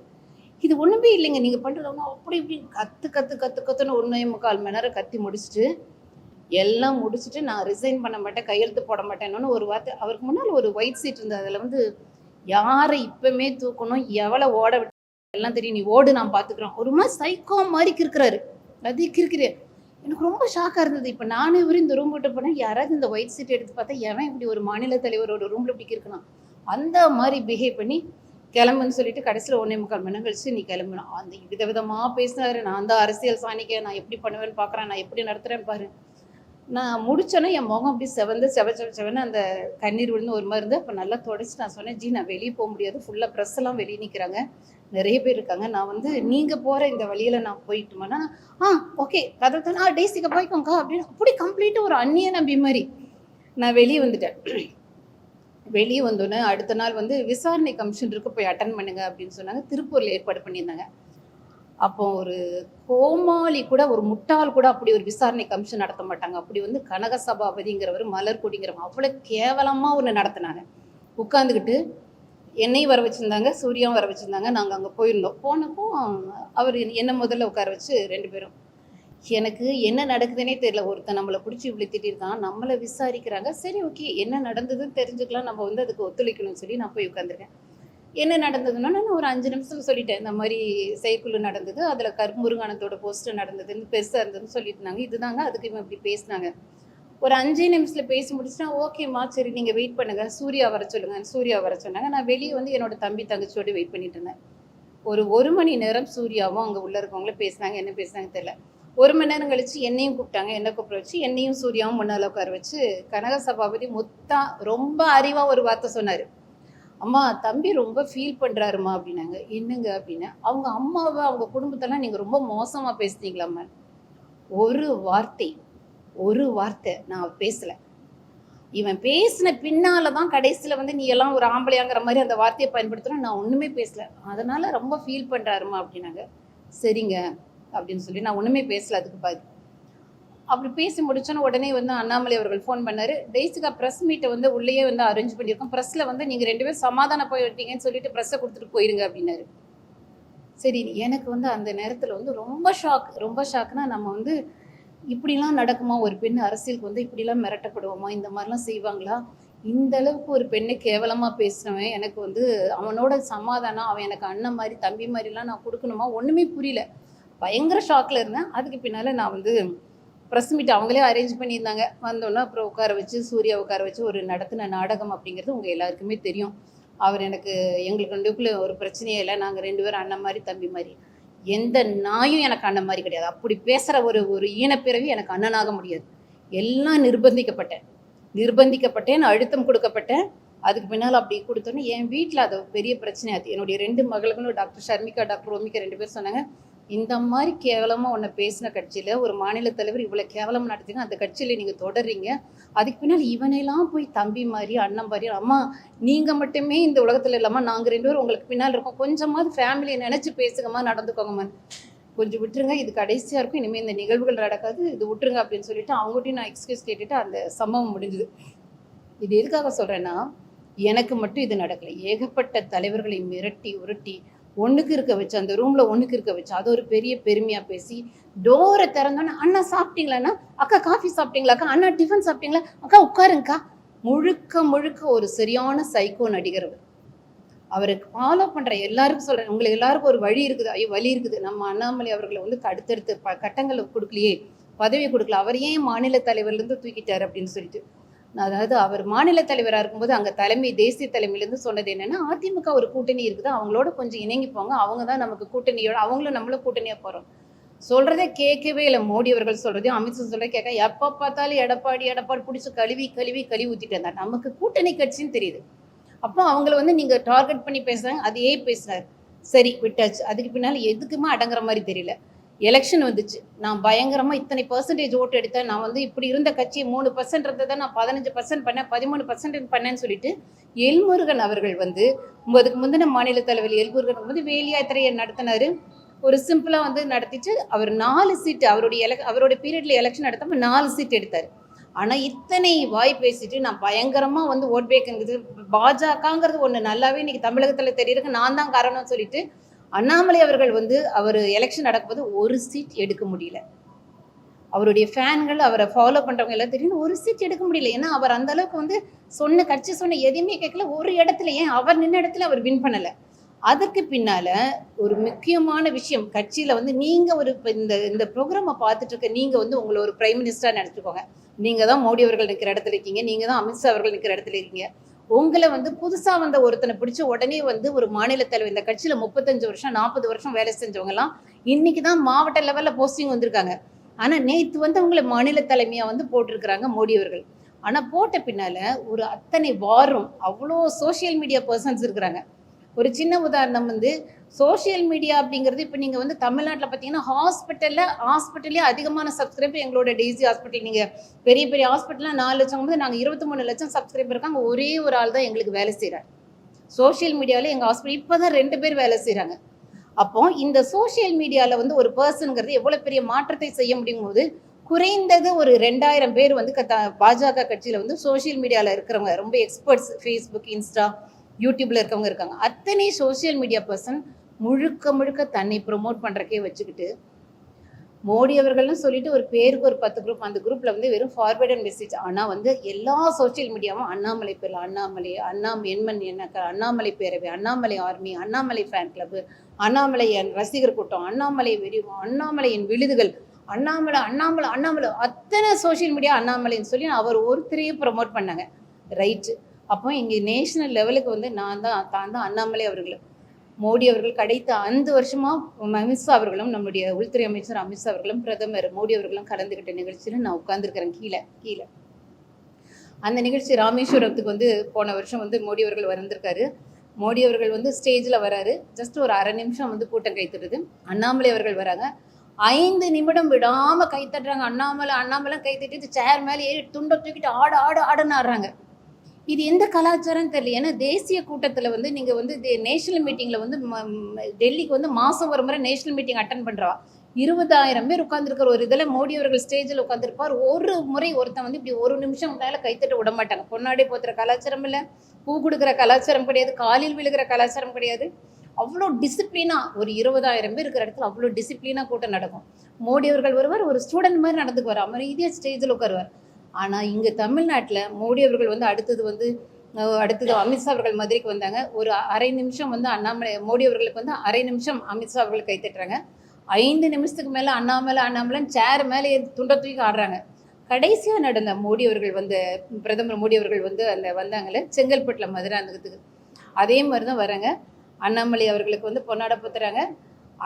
இது ஒன்றுமே இல்லைங்க. நீங்கள் பண்ணுறவங்க அப்படி இப்படி கத்துன்னு 1.25 மணி நேரம் கத்தி முடிச்சுட்டு எல்லாம் முடிச்சுட்டு நான் ரிசைன் பண்ண மாட்டேன், கையெழுத்து போட மாட்டேன்னு ஒரு வார்த்தை. அவருக்கு முன்னால் ஒரு ஒயிட் சீட் இருந்தது, அதில் வந்து யாரை இப்பவுமே தூக்கணும், எவ்வளோ ஓட விட்டு எல்லாம் தெரியும், நீ ஓடு நான் பார்த்துக்குறோம், ஒரு மாதிரி சைக்கோ மாதிரி இருக்கிறாரு. அது இருக்கிறேன், எனக்கு ரொம்ப ஷாக்காக இருந்தது. இப்போ நானும் இவரும் இந்த ரூம் விட்டு போனேன், யாராவது இந்த ஒயிட் சீட் எடுத்து பார்த்தா எவன் இப்படி ஒரு மாநில தலைவரோட ரூமில் இப்படி இருக்கணும், அந்த மாதிரி பிஹேவ் பண்ணி கிளம்புன்னு சொல்லிட்டு கடைசியில் 1.25 மணி நேரம் கழிச்சு நீ கிளம்பணும். அந்த விதவிதமாக பேசினாரு. நான் தான் அரசியல் சாணிக்க, நான் எப்படி பண்ணுவேன்னு பார்க்குறேன், நான் எப்படி நடத்துகிறேன்னு பாரு. நான் முடிச்சோன்னே என் முகம் அப்படி செவன்னு அந்த கண்ணீர் விழுந்து ஒரு மாதிரி இருந்து. அப்போ நல்லா தொடச்சி நான் சொன்னேன், நான் வெளியே போக முடியாது, ஃபுல்லாக ப்ரெஸ் எல்லாம் வெளியே நிற்கிறாங்க, நிறைய பேர் இருக்காங்க, நான் வந்து நீங்கள் போகிற இந்த வழியில் நான் போயிட்டுமானா, ஓகே கதை தானே, டேசிக்க போய்க்கோங்க அப்படின்னு அப்படி கம்ப்ளீட்டாக ஒரு அந்நிய நம்பி மாதிரி நான் வெளியே வந்துட்டேன். வெளியே வந்தோன்னே அடுத்த நாள் வந்து விசாரணை கமிஷன் இருக்கு, போய் அட்டன் பண்ணுங்க அப்படின்னு சொன்னாங்க. திருப்பூரில் ஏற்பாடு பண்ணியிருந்தாங்க. அப்போ ஒரு கோமாளி கூட, ஒரு முட்டாள் கூட அப்படி ஒரு விசாரணை கமிஷன் நடத்த மாட்டாங்க. அப்படி வந்து கனக சபாபதிங்கிறவர், மலர்கொடிங்கிறவங்க அவ்வளோ கேவலமாக ஒன்று நடத்தினாங்க. உட்காந்துக்கிட்டு என்னையும் வர வச்சுருந்தாங்க, சூர்யாவும் வர வச்சுருந்தாங்க. நாங்கள் அங்கே போயிருந்தோம். போனப்போ அவர் என்னை முதல்ல உட்கார வச்சு 2 பேரும், எனக்கு என்ன நடக்குதுன்னே தெரியல, ஒருத்தன் நம்மளை பிடிச்சி இப்படி திட்டிருக்கான், நம்மளை விசாரிக்கிறாங்க, சரி ஓகே என்ன நடந்ததுன்னு தெரிஞ்சுக்கலாம், நம்ம வந்து அதுக்கு ஒத்துழைக்கணும்னு சொல்லி நான் போய் உட்காந்துருக்கேன். என்ன நடந்ததுன்னா நான் ஒரு 5 நிமிஷத்தில் சொல்லிட்டேன், இந்த மாதிரி செயற்குழு நடந்தது, அதில் கருமுருகானத்தோட போஸ்டர் நடந்ததுன்னு பெருசாக இருந்ததுன்னு சொல்லிட்டு இருந்தாங்க, இதுதாங்க அதுக்கு இவன் இப்படி பேசினாங்க. ஒரு 5 நிமிஷத்தில் பேசி முடிச்சுட்டா, ஓகேம்மா சரி நீங்கள் வெயிட் பண்ணுங்கள், சூர்யா வர சொல்லுங்கள். சூர்யா வர சொன்னாங்க. நான் வெளியே வந்து என்னோட தம்பி தங்கச்சியோடு வெயிட் பண்ணிட்டு இருந்தேன். ஒரு 1 மணி நேரம் சூர்யாவும் அங்கே உள்ள இருக்கவங்களே பேசினாங்க, என்ன பேசினாங்க தெரியல. 1 மணி நேரம் கழிச்சு என்னையும் கூப்பிட்டாங்க, என்ன கூப்பிட வச்சு என்னையும் சூர்யாவும் முன்னால் உட்கார வச்சு கனக சபாபதி ரொம்ப அறிவாக ஒரு வார்த்தை சொன்னார். அம்மா தம்பி ரொம்ப ஃபீல் பண்ணுறாருமா அப்படின்னாங்க. என்னங்க அப்படின்னு, அவங்க அம்மாவை அவங்க குடும்பத்தெல்லாம் நீங்கள் ரொம்ப மோசமாக பேசுனீங்களாம்மா. ஒரு வார்த்தை நான் பேசலை. இவன் பேசின பின்னால தான் கடைசியில் வந்து நீ எல்லாம் ஒரு ஆம்பளையாங்கிற மாதிரி அந்த வார்த்தையை பயன்படுத்தணும், நான் ஒன்றுமே பேசலை, அதனால ரொம்ப ஃபீல் பண்ணுறாருமா அப்படின்னாங்க. சரிங்க அப்படின்னு சொல்லி நான் ஒன்றுமே பேசலை. அதுக்கு பாதி அப்படி பேசி முடிச்சோன்னு உடனே வந்து அண்ணாமலை அவர்கள் ஃபோன் பண்ணார். டெய்ஸிகா ப்ரெஸ் மீட்டை வந்து உள்ளேயே வந்து அரேஞ்ச் பண்ணியிருக்கோம், ப்ரெஸ்ஸில் வந்து நீங்கள் 2 பேரும் சமாதானம் போயிட்டீங்கன்னு சொல்லிட்டு ப்ரெஸ்ஸை கொடுத்துட்டு போயிருங்க அப்படின்னாரு. சரி எனக்கு வந்து அந்த நேரத்தில் வந்து ரொம்ப ஷாக்னா நம்ம வந்து இப்படிலாம் நடக்குமா, ஒரு பெண் அரசியலுக்கு வந்து இப்படிலாம் மிரட்டப்படுவோமா, இந்த மாதிரிலாம் செய்வாங்களா, இந்த அளவுக்கு ஒரு பெண்ணை கேவலமாக பேசுனவன் எனக்கு வந்து அவனோட சமாதானம், அவன் எனக்கு அண்ணன் மாதிரி தம்பி மாதிரிலாம் நான் கொடுக்கணுமா, ஒன்றுமே புரியல. பயங்கர ஷாக்கில் இருந்தேன். அதுக்கு பின்னால் நான் வந்து ப்ரெஸ் மீட் அவங்களே அரேஞ்ச் பண்ணியிருந்தாங்க. வந்தோன்னே அப்புறம் உட்கார வச்சு சூர்யா உட்கார வச்சு ஒரு நடத்தின நாடகம் அப்படிங்கிறது உங்கள் எல்லாருக்குமே தெரியும். அவர் எங்களுக்கு 2க்குள்ள ஒரு பிரச்சனையே இல்லை. நாங்கள் 2 பேரும் அண்ணன் மாதிரி தம்பி மாதிரி. எந்த நாயும் எனக்கு அண்ணன் மாதிரி கிடையாது. அப்படி பேசுகிற ஒரு ஈனப்பிறவி எனக்கு அண்ணனாக முடியாது. எல்லாம் நிர்பந்திக்கப்பட்டேன், அழுத்தம் கொடுக்கப்பட்டேன். அதுக்கு பின்னால் அப்படி கொடுத்தோன்னே என் வீட்டில் அது பெரிய பிரச்சனையாச்சு. என்னுடைய 2 மகளுங்களும் டாக்டர் ஷர்மிகா, டாக்டர் ரோமிகா 2 பேர் சொன்னாங்க, இந்த மாதிரி கேவலமாக உன்னை பேசின கட்சியில் ஒரு மாநில தலைவர் இவ்வளோ கேவலம் நடத்திங்க, அந்த கட்சியில் நீங்கள் தொடர்றீங்க. அதுக்கு பின்னால் இவனையெல்லாம் போய் தம்பி மாதிரி அண்ணன் மாதிரி, அம்மா நீங்கள் மட்டுமே இந்த உலகத்தில் இல்லாமல் நாங்கள் 2 பேரும் உங்களுக்கு பின்னால் இருக்கோம், கொஞ்சமாவது ஃபேமிலியை நினச்சி பேசுங்கம்மா, நடந்துக்கோங்கம்மா, கொஞ்சம் விட்டுருங்க, இது கடைசியாக இருக்கும், இனிமேல் இந்த நிகழ்வுகள் நடக்காது, இது விட்டுருங்க அப்படின்னு சொல்லிட்டு அவங்ககிட்டையும் நான் எக்ஸ்கியூஸ் கேட்டுட்டு அந்த சம்பவம் முடிஞ்சுது. இது எதுக்காக சொல்கிறேன்னா, எனக்கு மட்டும் இது நடக்கலை. ஏகப்பட்ட தலைவர்களை மிரட்டி உருட்டி ஒன்றுக்கு இருக்க வச்சு, அந்த ரூமில் ஒன்றுக்கு இருக்க வச்சு, அது ஒரு பெரிய பெருமையாக பேசி டோரை திறந்தோன்னே, அண்ணா சாப்பிட்டீங்களாண்ணா, அக்கா காஃபி சாப்பிட்டீங்களாக்கா, அண்ணா டிஃபன் சாப்பிட்டீங்களா, அக்கா உட்காருங்கக்கா. முழுக்க ஒரு சரியான சைக்கோ நடிகர் அவர். அவருக்கு ஃபாலோ பண்ணுற எல்லாருக்கும் சொல்கிறேன், உங்களுக்கு எல்லாருக்கும் ஒரு வழி இருக்குது, ஐயோ வழி இருக்குது. நம்ம அண்ணாமலை அவர்களை வந்து அடுத்தடுத்து கட்டங்களை கொடுக்கலையே, பதவி கொடுக்கல, அவர் ஏன் மாநில தலைவர்லேருந்து தூக்கிட்டார் அப்படின்னு சொல்லிட்டு. அதாவது அவர் மாநில தலைவராக இருக்கும்போது அங்கே தேசிய தலைமையிலேருந்து சொன்னது என்னென்னா, அதிமுக ஒரு கூட்டணி இருக்குது, அவங்களோட கொஞ்சம் இணங்கி போங்க, அவங்க தான் நமக்கு கூட்டணியோட, அவங்களும் நம்மளும் கூட்டணியாக போகிறோம். சொல்கிறதே கேட்கவே இல்லை. மோடி அவர்கள் சொல்கிறதையும் அமித்ஷா சொல்கிறத கேட்க, எப்போ பார்த்தாலும் எடப்பாடி பிடிச்சி கழுவி ஊற்றிட்டு இருந்தார். நமக்கு கூட்டணி கட்சின்னு தெரியுது. அப்போ அவங்கள வந்து நீங்கள் டார்கெட் பண்ணி பேசுகிறாங்க, அதையே பேசுனார். சரி விட்டாச்சு. அதுக்கு பின்னால் எதுக்குமே அடங்குற மாதிரி தெரியல. எலெக்ஷன் வந்துச்சு, நான் பயங்கரமாக இத்தனை % ஓட்டு எடுத்தேன், நான் வந்து இப்படி இருந்த கட்சி 3% இருந்ததை நான் 15% பண்ணேன், 13% பண்ணேன்னு சொல்லிட்டு எல்முருகன் அவர்கள் வந்து அதுக்கு முந்தின மாநில தலைவர் எல்முருகன் வந்து வேலியாத்திரையை நடத்தினார். ஒரு சிம்பிளாக வந்து நடத்திட்டு அவர் 4 சீட்டு அவருடைய பீரியடில் எலெக்ஷன் நடத்தப்போ 4 சீட் எடுத்தார். ஆனால் இத்தனை வாய் பேசிட்டு நான் பயங்கரமாக வந்து ஓட் பேக்குங்கிறது, பாஜகங்கிறது ஒன்று நல்லாவே இன்னைக்கு தமிழகத்தில் தெரியுறதுக்கு நான் தான் காரணம்னு சொல்லிட்டு அண்ணாமலை அவர்கள் வந்து அவர் எலெக்ஷன் நடக்கும்போது ஒரு சீட் எடுக்க முடியல. அவருடைய ஃபேன்கள், அவரை ஃபாலோ பண்ணுறவங்க எல்லாம் தெரியும், ஒரு சீட் எடுக்க முடியல. ஏன்னா அவர் அந்த அளவுக்கு வந்து கட்சி சொன்ன எதையுமே கேட்கல. ஒரு இடத்துல, ஏன் அவர் நின்ன இடத்துல அவர் வின் பண்ணலை. அதற்கு பின்னால் ஒரு முக்கியமான விஷயம், கட்சியில் வந்து நீங்கள் ஒரு இந்த ப்ரோக்ராமை பார்த்துட்டு இருக்க நீங்கள் வந்து உங்களை ஒரு பிரைம் மினிஸ்டராக நினச்சிக்கோங்க. நீங்கள் தான் மோடி அவர்கள் நிற்கிற இடத்துல இருக்கீங்க, நீங்கள் தான் அமித்ஷா அவர்கள் நிற்கிற இடத்துல இருக்கீங்க. உங்களை வந்து புதுசாக வந்த ஒருத்தனை பிடிச்சி உடனே வந்து ஒரு மாநில தலைவர், இந்த கட்சியில் 35 வருஷம் 40 வருஷம் வேலை செஞ்சவங்கலாம் இன்னைக்கு தான் மாவட்ட லெவலில் போஸ்டிங் வந்திருக்காங்க. ஆனால் நேற்று வந்து அவங்கள மாநில தலைமையாக வந்து போட்டிருக்கிறாங்க மோடி அவர்கள். ஆனால் போட்ட பின்னால் ஒரு அத்தனை வாரும் அவ்வளோ சோஷியல் மீடியா பர்சன்ஸ் இருக்கிறாங்க. ஒரு சின்ன உதாரணம் வந்து சோஷியல் மீடியா அப்படிங்கிறது, இப்போ நீங்கள் வந்து தமிழ்நாட்டில் பார்த்தீங்கன்னா ஹாஸ்பிட்டல்லே அதிகமான சப்ஸ்கிரைபர் எங்களோட டெய்ஸி ஹாஸ்பிட்டல். நீங்கள் பெரிய ஹாஸ்பிட்டலில் 4 லட்சம் போது நாங்கள் 23 லட்சம் சப்ஸ்கிரைபர் இருக்காங்க. ஒரே ஒரு ஆள் தான் எங்களுக்கு வேலை செய்கிறார் சோஷியல் மீடியாவில். எங்கள் ஹாஸ்பிட்டல் இப்போ தான் 2 பேர் வேலை செய்கிறாங்க. அப்போ இந்த சோஷியல் மீடியாவில் வந்து ஒரு பர்சனுங்கிறது எவ்வளோ பெரிய மாற்றத்தை செய்ய முடியும் போது, குறைந்தது ஒரு 2000 பேர் வந்து பாஜக கட்சியில் வந்து சோஷியல் மீடியாவில் இருக்கிறவங்க, ரொம்ப எக்ஸ்பர்ட்ஸ், ஃபேஸ்புக், இன்ஸ்டா, யூடியூப்ல இருக்கவங்க இருக்காங்க. அத்தனை சோஷியல் மீடியா பர்சன் முழுக்க தன்னை ப்ரொமோட் பண்ணுறக்கே வச்சுக்கிட்டு, மோடி அவர்கள்னு சொல்லிட்டு ஒரு பேருக்கு ஒரு 10 குரூப், அந்த குரூப்பில் வந்து வெறும் ஃபார்வேர்ட் மெசேஜ். ஆனால் வந்து எல்லா சோஷியல் மீடியாவும் அண்ணாமலை பேரில், அண்ணாமலை பேரவை, Annamalai army, Annamalai fan club, Annamalai ரசிகர் கூட்டம், அண்ணாமலை வெறிவும், அண்ணாமலையின் விழுதுகள், அண்ணாமலை அத்தனை சோஷியல் மீடியா அண்ணாமலைன்னு சொல்லி அவர் ஒருத்தரையும் ப்ரொமோட் பண்ணாங்க. ரைட்டு. அப்போ இங்கே நேஷனல் லெவலுக்கு வந்து தான் அண்ணாமலை அவர்கள், மோடி அவர்கள் கிடைத்த 5 வருஷமாக அமித்ஷா அவர்களும், நம்முடைய உள்துறை அமைச்சர் அமித்ஷா அவர்களும், பிரதமர் மோடி அவர்களும் கலந்துக்கிட்ட நிகழ்ச்சியில் நான் உட்கார்ந்துருக்கிறேன் கீழே. அந்த நிகழ்ச்சி ராமேஸ்வரத்துக்கு வந்து போன வருஷம் வந்து மோடி அவர்கள் வந்திருக்காரு. மோடி அவர்கள் வந்து ஸ்டேஜில் வராரு. ஜஸ்ட் ஒரு அரை நிமிஷம் வந்து கூட்டம் கைத்தட்டுது. அண்ணாமலை அவர்கள் வராங்க. 5 நிமிடம் விடாமல் கைத்தட்டுறாங்க. அண்ணாமலை கைத்தட்டிட்டு சேர் மேலே ஏறி துண்டை தூக்கிட்டு ஆடுன்னு ஆடுறாங்க. இது எந்த கலாச்சாரம் தெரியல. ஏன்னா தேசிய கூட்டத்தில் வந்து நீங்கள் வந்து நேஷனல் மீட்டிங்கில் வந்து டெல்லிக்கு வந்து மாதம் ஒரு முறை நேஷனல் மீட்டிங் அட்டன் பண்ணுறா. 20,000 பேர் உட்காந்துருக்கிற ஒரு இதில் மோடி அவர்கள் ஸ்டேஜில் உட்காந்துருப்பார். ஒரு முறை ஒருத்தன் வந்து இப்படி ஒரு நிமிஷம் மேலே கைத்தட்ட விட மாட்டாங்க. பொன்னாடி போத்துற கலாச்சாரம் இல்லை, பூ கொடுக்குற கலாச்சாரம் கிடையாது, காலில் விழுகிற கலாச்சாரம் கிடையாது. அவ்வளோ டிசிப்ளினாக ஒரு 20,000 பேர் இருக்கிற இடத்துல அவ்வளோ டிசிப்ளினாக கூட்டம் நடக்கும். மோடி அவர்கள் வருவார், ஒரு ஸ்டூடெண்ட் மாதிரி நடந்துக்குவார், அமைதியாக ஸ்டேஜில் உட்காருவார். ஆனால் இங்கே தமிழ்நாட்டில் மோடி அவர்கள் வந்து அடுத்தது அமித்ஷா அவர்கள் மதுரைக்கு வந்தாங்க. ஒரு அரை நிமிஷம் வந்து மோடி அவர்களுக்கு வந்து அரை நிமிஷம் அமித்ஷா அவர்கள் கை தட்டுறாங்க. 5 நிமிஷத்துக்கு மேலே அண்ணாமலைன்னு சேர் மேலே துண்டை தூக்கி ஆடுறாங்க. கடைசியாக நடந்த மோடி அவர்கள் வந்து பிரதமர் மோடி அவர்கள் வந்து வந்தாங்களே செங்கல்பட்டில் மதுரை அந்தத்துக்கு, அதே மாதிரி தான் வராங்க. அண்ணாமலை அவர்களுக்கு வந்து பொன்னாடை போத்துறாங்க.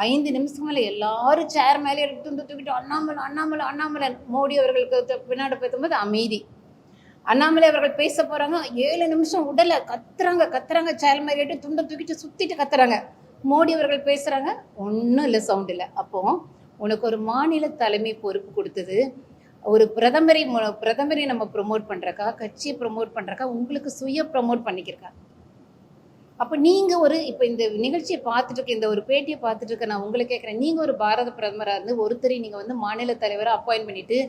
5 நிமிஷத்துக்கு மேலே எல்லாரும் சேர் மேலே துண்டு தூக்கிட்டு அண்ணாமலை மோடி அவர்களுக்கு பின்னாடி பேசும்போது அமைதி. அண்ணாமலை அவர்கள் பேச போகிறாங்க, 7 நிமிஷம் உடலை கத்துறாங்க சேர் மேலே ஏட்டு துண்டை தூக்கிட்டு சுற்றிட்டு கத்துறாங்க. மோடி அவர்கள் பேசுகிறாங்க, ஒன்றும் இல்லை, சவுண்ட் இல்லை. அப்போது உனக்கு ஒரு மாநில தலைமை பொறுப்பு கொடுத்தது, ஒரு பிரதமரை நம்ம ப்ரொமோட் பண்ணுறக்கா, கட்சியை ப்ரொமோட் பண்ணுறக்கா, உங்களுக்கு சுய ப்ரொமோட் பண்ணிக்கிறக்கா? அப்போ நீங்கள் இப்போ இந்த நிகழ்ச்சியை பார்த்துட்டு இருக்க, இந்த ஒரு பேட்டியை பார்த்துட்டு இருக்க நான் உங்களை கேட்குறேன், நீங்கள் ஒரு பாரத பிரதமராக இருந்து ஒருத்தரை நீங்கள் வந்து மாநில தலைவராக அப்பாயின்ட் பண்ணிவிட்டு,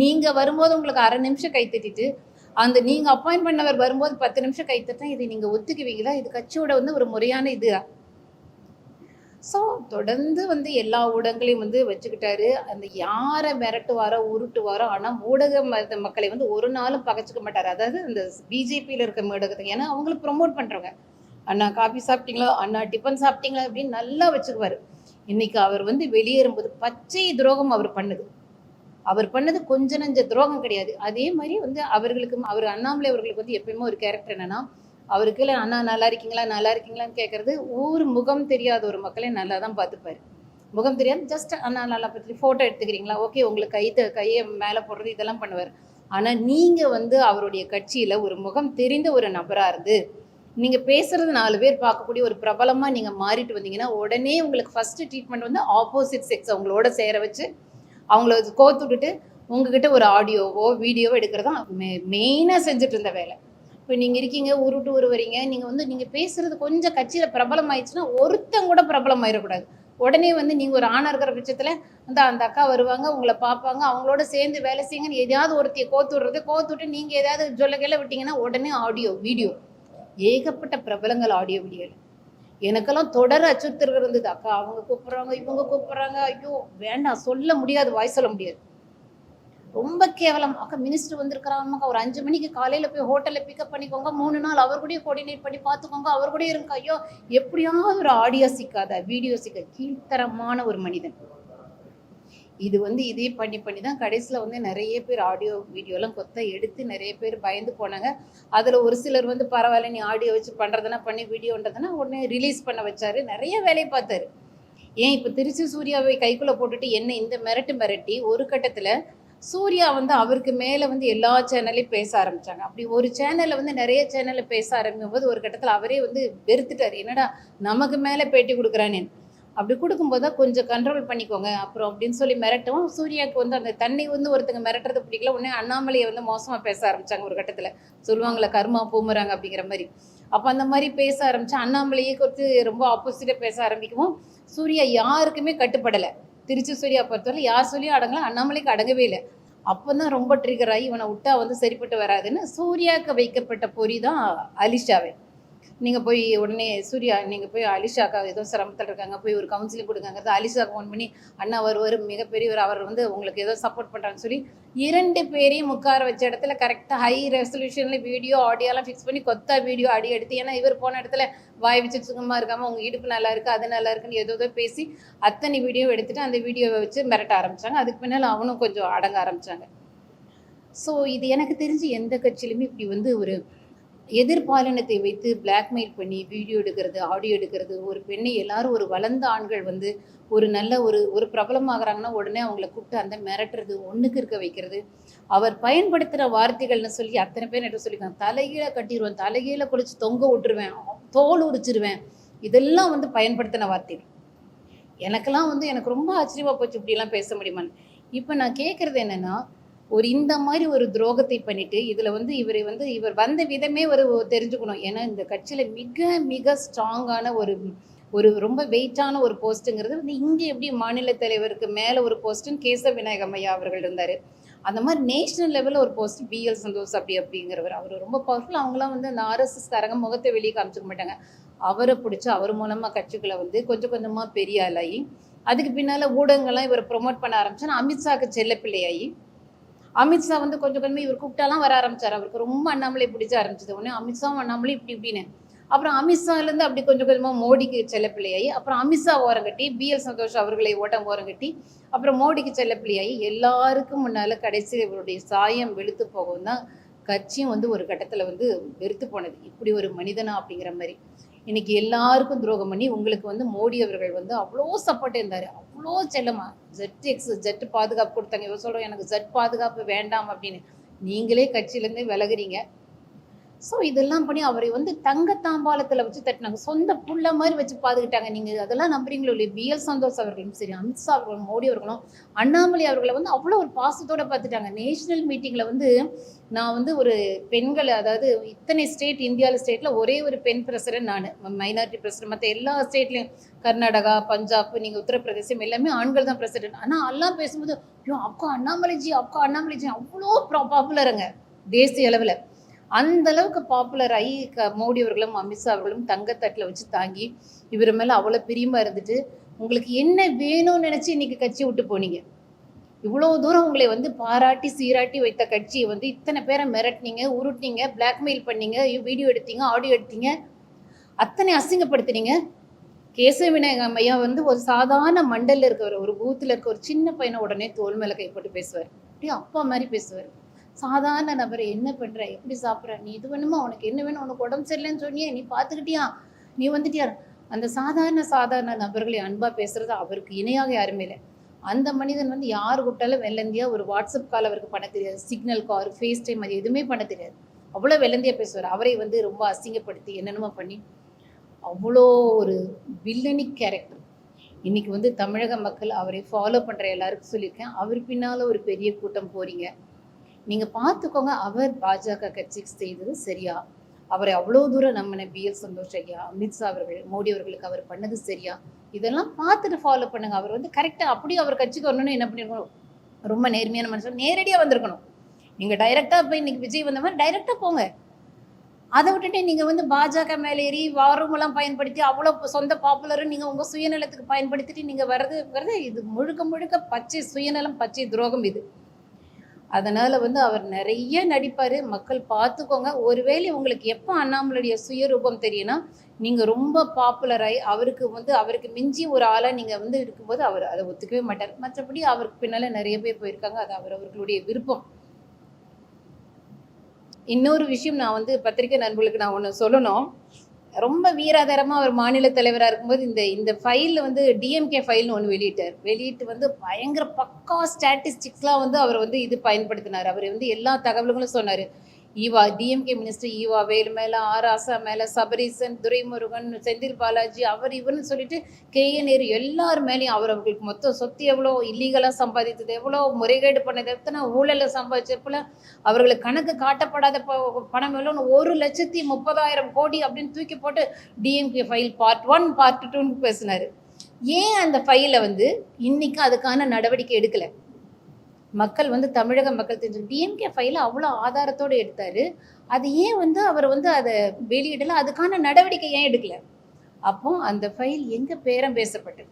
நீங்கள் வரும்போது உங்களுக்கு அரை நிமிஷம் கை தட்டிட்டு, அந்த நீங்கள் அப்பாயின்ட் பண்ணவர் வரும்போது 10 நிமிஷம் கை தட்டா, இதை நீங்கள் ஒத்துக்குவீங்களா? இது கட்சியோட வந்து ஒரு முறையான இது. ஸோ தொடர்ந்து வந்து எல்லா ஊடகங்களையும் வந்து வச்சுக்கிட்டாரு. அந்த யாரை மிரட்டுவாரோ உருட்டுவாரோ, ஆனால் ஊடக மக்களை வந்து ஒரு நாளும் பகைச்சிக்க மாட்டார். அதாவது இந்த பிஜேபியில் இருக்க ஊடகத்தை, ஏன்னா அவங்களை ப்ரொமோட் பண்ணுறவங்க. அண்ணா காஃபி சாப்பிட்டீங்களா, அண்ணா டிஃபன் சாப்பிட்டீங்களா அப்படின்னு நல்லா வச்சுக்குவார். இன்னைக்கு அவர் வந்து வெளியேறும்போது பச்சை துரோகம் அவர் பண்ணது கொஞ்ச நஞ்ச துரோகம் கிடையாது. அதே மாதிரி வந்து அவர் அண்ணாமலை அவர்களுக்கு வந்து எப்பயுமே ஒரு கேரக்டர் என்னன்னா, அவருக்கு இல்லை அண்ணா நல்லா இருக்கீங்களான்னு கேட்கறது, முகம் தெரியாத ஒரு மக்களை நல்லா தான் பார்த்துப்பாரு. முகம் தெரியாது, ஜஸ்ட் அண்ணா நல்லா பற்றி ஃபோட்டோ எடுத்துக்கிறீங்களா, ஓகே, உங்களுக்கு கையை மேலே போடுறது இதெல்லாம் பண்ணுவார். ஆனால் நீங்கள் வந்து அவருடைய கட்சியில் ஒரு முகம் தெரிந்த ஒரு நபராக இருந்து நீங்கள் பேசுறது 4 பேர் பார்க்கக்கூடிய ஒரு பிரபலமாக நீங்கள் மாறிட்டு வந்தீங்கன்னா, உடனே உங்களுக்கு ஃபஸ்ட்டு ட்ரீட்மெண்ட் வந்து ஆப்போசிட் செக்ஸ் அவங்களோட சேர வச்சு அவங்கள கோத்து விட்டுட்டு உங்ககிட்ட ஒரு ஆடியோவோ வீடியோவோ எடுக்கிறது தான் மெயினாக செஞ்சுட்டு இருந்த வேலை. இப்போ நீங்கள் இருக்கீங்க, உருவறீங்க, நீங்கள் பேசுகிறது கொஞ்சம் கட்சியில் பிரபலம் ஆயிடுச்சுன்னா ஒருத்தங்க கூட பிரபலம் ஆயிடக்கூடாது. உடனே வந்து நீங்கள் ஒரு ஆணாக இருக்கிற பட்சத்தில் அந்த அக்கா வருவாங்க, உங்களை பார்ப்பாங்க, அவங்களோட சேர்ந்து வேலை செய்யுங்கன்னு எதையாவது ஒருத்தையை கோத்து விட்டு நீங்கள் ஏதாவது சொல்ல விட்டீங்கன்னா உடனே ஆடியோ வீடியோ, ஏகப்பட்ட பிரபலங்கள் ஆடியோ வீடியோ. எனக்கெல்லாம் தொடர் அச்சுறுத்தல்கள் இருந்தது. அக்கா அவங்க கூப்பிட்றாங்க, இவங்க கூப்பிட்றாங்க, ஐயோ வேண்டாம், சொல்ல முடியாது, வாய் சொல்ல முடியாது, ரொம்ப கேவலம். அக்கா மினிஸ்டர் வந்திருக்கிறாங்க, ஒரு 5 மணிக்கு காலையில் போய் ஹோட்டலில் பிக்கப் பண்ணிக்கோங்க, 3 நாள் அவர் கூட கோஆர்டினேட் பண்ணி பார்த்துக்கோங்க, அவர் கூட இருங்க. ஐயோ எப்படியாவது ஒரு ஆடியோ சிக்காத வீடியோ கீழ்த்தரமான ஒரு மனிதன். இது வந்து இதே பண்ணி தான் கடைசியில் வந்து நிறைய பேர் ஆடியோ வீடியோலாம் கொத்த எடுத்து நிறைய பேர் பயந்து போனாங்க. அதில் ஒரு சிலர் வந்து பரவாயில்ல, நீ ஆடியோ வச்சு பண்ணுறதுனா பண்ணி வீடியோன்றதுனா உடனே ரிலீஸ் பண்ண வச்சாரு, நிறைய வேலையை பார்த்தாரு. ஏன் இப்போ திருச்சி சூர்யாவை கைக்குள்ளே போட்டுட்டு என்ன இந்த மிரட்டி ஒரு கட்டத்தில் சூர்யா வந்து அவருக்கு மேலே வந்து எல்லா சேனல்லையும் பேச ஆரம்பித்தாங்க. அப்படி ஒரு சேனலில் வந்து நிறைய சேனலில் பேச ஆரம்பிக்கும் போது ஒரு கட்டத்தில் அவரே வந்து வெறுத்துட்டார், என்னடா நமக்கு மேலே பேட்டி கொடுக்குறானே. அப்படி கொடுக்கும்போது தான் கொஞ்சம் கண்ட்ரோல் பண்ணிக்கோங்க அப்புறம் அப்படின்னு சொல்லி மிரட்டவும், சூர்யாவுக்கு வந்து அந்த தண்ணி வந்து ஒருத்தங்க மிரட்டுறது பிடிக்கல, உடனே அண்ணாமலையை வந்து மோசமாக பேச ஆரம்பித்தாங்க. ஒரு கட்டத்தில் சொல்லுவாங்களே கர்மா பூமுறாங்க அப்படிங்கிற மாதிரி. அப்போ அந்த மாதிரி பேச ஆரம்பித்தா அண்ணாமலையே கொடுத்து ரொம்ப ஆப்போசிட்டாக பேச ஆரம்பிக்கவும் சூர்யா யாருக்குமே கட்டுப்படலை. திருச்சி சூர்யா பொறுத்தவரை யார் சொல்லியும் அடங்கலை, அண்ணாமலைக்கு அடங்கவே இல்லை. அப்போ தான் ரொம்ப ட்ரிகர் ஆகி இவனை விட்டா வந்து சரிப்பட்டு வராதுன்னு சூர்யாவுக்கு வைக்கப்பட்ட பொறி தான் அலிஷாவே. நீங்கள் போய் உடனே சூர்யா நீங்கள் போய் அலிஷாக்கா ஏதோ சிரமத்தில் இருக்காங்க, போய் ஒரு கவுன்சிலிங் கொடுக்காங்கிறது அலிஷாவுக்கு ஃபோன் பண்ணி அண்ணா வருவார் மிகப்பெரியவர், அவர் வந்து உங்களுக்கு ஏதோ சப்போர்ட் பண்ணுறான்னு சொல்லி 2 பேரையும் உட்கார வச்ச இடத்துல கரெக்டாக ஹை ரெசல்யூஷனில் வீடியோ ஆடியோலாம் ஃபிக்ஸ் பண்ணி கொத்தா வீடியோ ஆடியோ எடுத்து, ஏன்னா இவர் போன இடத்துல வாய் வச்சு சும்மா இருக்காமல் உங்கள் இடுப்பு நல்லா இருக்குது அது நல்லா இருக்குன்னு ஏதோ பேசி அத்தனை வீடியோ எடுத்துகிட்டு அந்த வீடியோவை வச்சு மிரட்ட ஆரம்பித்தாங்க. அதுக்கு பின்னால் அவனும் கொஞ்சம் அடங்க ஆரம்பித்தாங்க. ஸோ இது எனக்கு தெரிஞ்சு எந்த கட்சியிலுமே இப்படி வந்து ஒரு எதிர்பாலினத்தை வைத்து பிளாக்மெயில் பண்ணி வீடியோ எடுக்கிறது, ஆடியோ எடுக்கிறது, ஒரு பெண்ணை எல்லாரும் ஒரு வளர்ந்த ஆண்கள் வந்து ஒரு நல்ல ஒரு பிரபலமாகறாங்கன்னா உடனே அவங்கள கூப்பிட்டு அந்த மிரட்டுறது, ஒன்றுக்கு இருக்க வைக்கிறது, அவர் பயன்படுத்துகிற வார்த்தைகள்னு சொல்லி அத்தனை பேர் என்ன சொல்லியிருக்காங்க, தலைகீழ கட்டிடுவேன், தலைகீழ குளிச்சு தொங்க விட்டுருவேன், தோல் உரிச்சிருவேன், இதெல்லாம் வந்து பயன்படுத்தின வார்த்தைகள். எனக்கெல்லாம் வந்து எனக்கு ரொம்ப ஆச்சரியமாக போச்சு, இப்படிலாம் பேச முடியுமான்னு. இப்போ நான் கேட்குறது என்னென்னா, இந்த மாதிரி ஒரு துரோகத்தை பண்ணிட்டு இதில் வந்து இவர் வந்த விதமே தெரிஞ்சுக்கணும். ஏன்னா இந்த கட்சியில் மிக மிக ஸ்ட்ராங்கான ஒரு ரொம்ப வெயிட்டான ஒரு போஸ்ட்டுங்கிறது வந்து இங்கே எப்படி மாநில தலைவருக்கு மேலே ஒரு போஸ்ட்டுன்னு கேசவ விநாயகம் ஐயா அவர்கள் இருந்தார். அந்த மாதிரி நேஷனல் லெவலில் ஒரு போஸ்ட் பிஎல் சந்தோஷ் அப்படிங்கிறவர், அவர் ரொம்ப பவர்ஃபுல். அவங்களாம் வந்து அந்த ஆர்எஸ்எஸ் காரங்க முகத்தை வெளியே காமிச்சிக்க மாட்டாங்க. அவரை பிடிச்சி அவர் மூலமாக கட்சிக்குள்ளே வந்து கொஞ்சம் கொஞ்சமாக பெரிய ஆளாகி அதுக்கு பின்னால் ஊடகங்கள்லாம் இவரை ப்ரொமோட் பண்ண ஆரம்பிச்சோன்னா அமித்ஷாக்கு செல்லப்பிள்ளையாகி அமித்ஷா வந்து கொஞ்சம் கொஞ்சமாக இவர் கூப்பிட்டாலாம் வர ஆரம்பிச்சார். அவருக்கு ரொம்ப அண்ணாமலை பிடிச்ச ஆரம்பிச்சது. உடனே அமித்ஷாவும் அண்ணாமலை இப்படின்னு அப்புறம் அமித்ஷாலேருந்து அப்படி கொஞ்சம் கொஞ்சமாக மோடிக்கு செல்லப்பிள்ளையாகி அப்புறம் அமித்ஷா ஓரங்கட்டி பிஎல் சந்தோஷ் அவர்களை ஓட்டம் ஓரங்கட்டி அப்புறம் மோடிக்கு செல்லப்பிள்ளையாகி எல்லாருக்கும் முன்னால் கடைசி இவருடைய சாயம் வெளுத்து போகவும் தான் கட்சியும் வந்து ஒரு கட்டத்தில் வந்து வெறுத்து போனது. இப்படி ஒரு மனிதனா அப்படிங்கிற மாதிரி இன்னைக்கு எல்லாருக்கும் துரோகம் பண்ணி உங்களுக்கு வந்து மோடி அவர்கள் வந்து அவ்வளோ சப்போர்ட் இருந்தார், அவ்வளோ செல்லமா ஜெட் பாதுகாப்பு கொடுத்தாங்க. இவர் சொல்கிறோம் எனக்கு ஜெட் பாதுகாப்பு வேண்டாம் அப்படின்னு. நீங்களே கட்சியிலேருந்தே விலகுறீங்க. ஸோ இதெல்லாம் பண்ணி அவரை வந்து தங்க தாம்பாளத்தில் வச்சு தட்டினாங்க, சொந்த புள்ள மாதிரி வச்சு பாதுகிட்டாங்க. நீங்கள் அதெல்லாம் நம்புறீங்களோ இல்லையா? பிஎல் சந்தோஷ் அவர்களும் சரி, அமித்ஷா அவர்களும், மோடி அவர்களும், அண்ணாமலை அவர்களை வந்து அவ்வளோ ஒரு பாசத்தோடு பார்த்துட்டாங்க. நேஷனல் மீட்டிங்கில் வந்து நான் வந்து ஒரு பெண்கள், அதாவது இத்தனை ஸ்டேட் இந்தியாவில் ஸ்டேட்டில் ஒரே ஒரு பெண் பிரசிடென்ட், நான் மைனாரிட்டி பிரசிடென்ட். மற்ற எல்லா ஸ்டேட்லேயும் கர்நாடகா, பஞ்சாப், நீங்கள் உத்தரப்பிரதேசம் எல்லாமே ஆண்கள் தான் பிரசிடென்ட். ஆனால் எல்லாம் பேசும்போது ஐயோ அக்கா அண்ணாமலைஜி அவ்வளோ பாப்புலருங்க தேசிய அளவில். அந்த அளவுக்கு பாப்புலர் ஆகி மோடி அவர்களும் அமித்ஷா அவர்களும் தங்கத்தட்டில் வச்சு தாங்கி இவர் மேலே அவ்வளோ பிரியமாக இருந்துட்டு உங்களுக்கு என்ன வேணும்னு நினச்சி இன்னைக்கு கட்சி விட்டு போனீங்க. இவ்வளோ தூரம் உங்களை வந்து பாராட்டி சீராட்டி வைத்த கட்சியை வந்து இத்தனை பேரை மிரட்டினீங்க, உருட்டினீங்க, பிளாக்மெயில் பண்ணீங்க, வீடியோ எடுத்தீங்க, ஆடியோ எடுத்தீங்க, அத்தனை அசிங்கப்படுத்தினீங்க. கேசவ விநாயகம் ஐயா வந்து ஒரு சாதாரண மண்டலில் இருக்கிற ஒரு பூத்தில் இருக்க ஒரு சின்ன பையனை உடனே தோல் மேலே கைப்பட்டு பேசுவார். அப்படியே அப்பா மாதிரி பேசுவார். சாதாரண நபரை என்ன பண்ணுற, எப்படி சாப்பிட்ற, நீ இது வேணுமா, உனக்கு என்ன வேணும், உனக்கு உடம்பு சரியில்லைன்னு சொன்னியே, நீ பார்த்துக்கிட்டியா, நீ வந்துட்டியா. அந்த சாதாரண நபர்களை அன்பாக பேசுறது அவருக்கு இணையாக யாருமே இல்லை. அந்த மனிதன் வந்து யார் கூப்பிட்டாலும் வெள்ளந்தியா, ஒரு வாட்ஸ்அப் கால் அவருக்கு பண்ண தெரியாது, சிக்னல் கால், ஃபேஸ் டைம் அது எதுவுமே பண்ண தெரியாது. அவ்வளோ வெள்ளந்தியாக பேசுவார். அவரை வந்து ரொம்ப அசிங்கப்படுத்தி என்னென்னமோ பண்ணி அவ்வளோ ஒரு வில்லனிக் கேரக்டர். இன்னைக்கு வந்து தமிழக மக்கள் அவரை ஃபாலோ பண்ணுற எல்லாருக்கும் சொல்லியிருக்கேன், அவர் பின்னால் ஒரு பெரிய கூட்டம் போறீங்க. நீங்கள் பார்த்துக்கோங்க, அவர் பாஜக கட்சிக்கு செய்தது சரியா, அவரை அவ்வளோ தூரம் நம்பின பிஎல் சந்தோஷ் ஐயா, அமித்ஷா அவர்கள், மோடி அவர்களுக்கு அவர் பண்ணது சரியா, இதெல்லாம் பார்த்துட்டு ஃபாலோ பண்ணுங்க. அவர் வந்து கரெக்டாக அப்படியே அவர் கட்சிக்கு வரணும்னு என்ன பண்ணிருக்கணும், ரொம்ப நேர்மையான மனுஷன், நேரடியாக வந்திருக்கணும். நீங்கள் டைரெக்டாக போய் இன்னைக்கு விஜய் வந்த மாதிரி டைரெக்டாக போங்க. அதை விட்டுட்டு நீங்கள் வந்து பாஜக மேலே ஏறி வாரமெல்லாம் பயன்படுத்தி அவ்வளோ சொந்த பாப்புலரும் நீங்கள் உங்கள் சுயநலத்துக்கு பயன்படுத்திட்டு நீங்கள் வர்றது இது முழுக்க பச்சை சுயநலம், பச்சை துரோகம் இது. அதனால் வந்து அவர் நிறைய நடிப்பார், மக்கள் பார்த்துக்கோங்க. ஒருவேளை உங்களுக்கு எப்போ அண்ணாமலையுடைய சுயரூபம் தெரியும்னா நீங்கள் ரொம்ப பாப்புலராகி அவருக்கு மிஞ்சி ஒரு ஆளாக நீங்கள் வந்து இருக்கும்போது அவர் அதை ஒத்துக்கவே மாட்டார். மற்றபடி அவருக்கு பின்னால் நிறைய பேர் போயிருக்காங்க, அது அவர்களுடைய விருப்பம். இன்னொரு விஷயம் நான் வந்து பத்திரிகை நண்பர்களுக்கு நான் ஒன்று சொல்லணும். ரொம்ப வீராதாரமாக அவர் மாநில தலைவராக இருக்கும்போது இந்த ஃபைலில் வந்து டிஎம்கே ஃபைல்னு ஒன்று வெளியிட்டு வந்து பயங்கர பக்கா ஸ்டாட்டிஸ்டிக்ஸ்லாம் வந்து அவர் வந்து இது பயன்படுத்தினார். அவர் வந்து எல்லா தகவல்களும் சொன்னார். Eva, DMK minister Eva Velu மேலே, ஆர் ஆசா மேலே, சபரீசன், துரைமுருகன், செந்தில் பாலாஜி, இவர்னு சொல்லிட்டு கேஏ நேரு எல்லார் மேலேயும் அவர்களுக்கு மொத்தம் சொத்து எவ்வளோ, இல்லீகலாக சம்பாதித்தது எவ்வளோ, முறைகேடு பண்ணது எத்தனை, ஊழலில் சம்பாதிச்சப்பல அவர்களுக்கு கணக்கு காட்டப்படாத பணம் எவ்வளோன்னு 1,30,000 கோடி அப்படின்னு தூக்கி போட்டு டிஎம்கே ஃபைல் பார்ட் 1 பார்ட் 2ன்னு பேசினார். ஏன் அந்த ஃபைலை வந்து இன்னைக்கு அதுக்கான நடவடிக்கை எடுக்கலை? மக்கள் வந்து தமிழக மக்கள் தெரிஞ்சு டிஎம்கே ஃபைலை அவ்வளோ ஆதாரத்தோடு எடுத்தார், அது ஏன் வந்து அவர் வந்து அதை வெளியிடலை, அதுக்கான நடவடிக்கை ஏன் எடுக்கல? அப்போ அந்த ஃபைல் எங்கே பேரம் பேசப்பட்டது?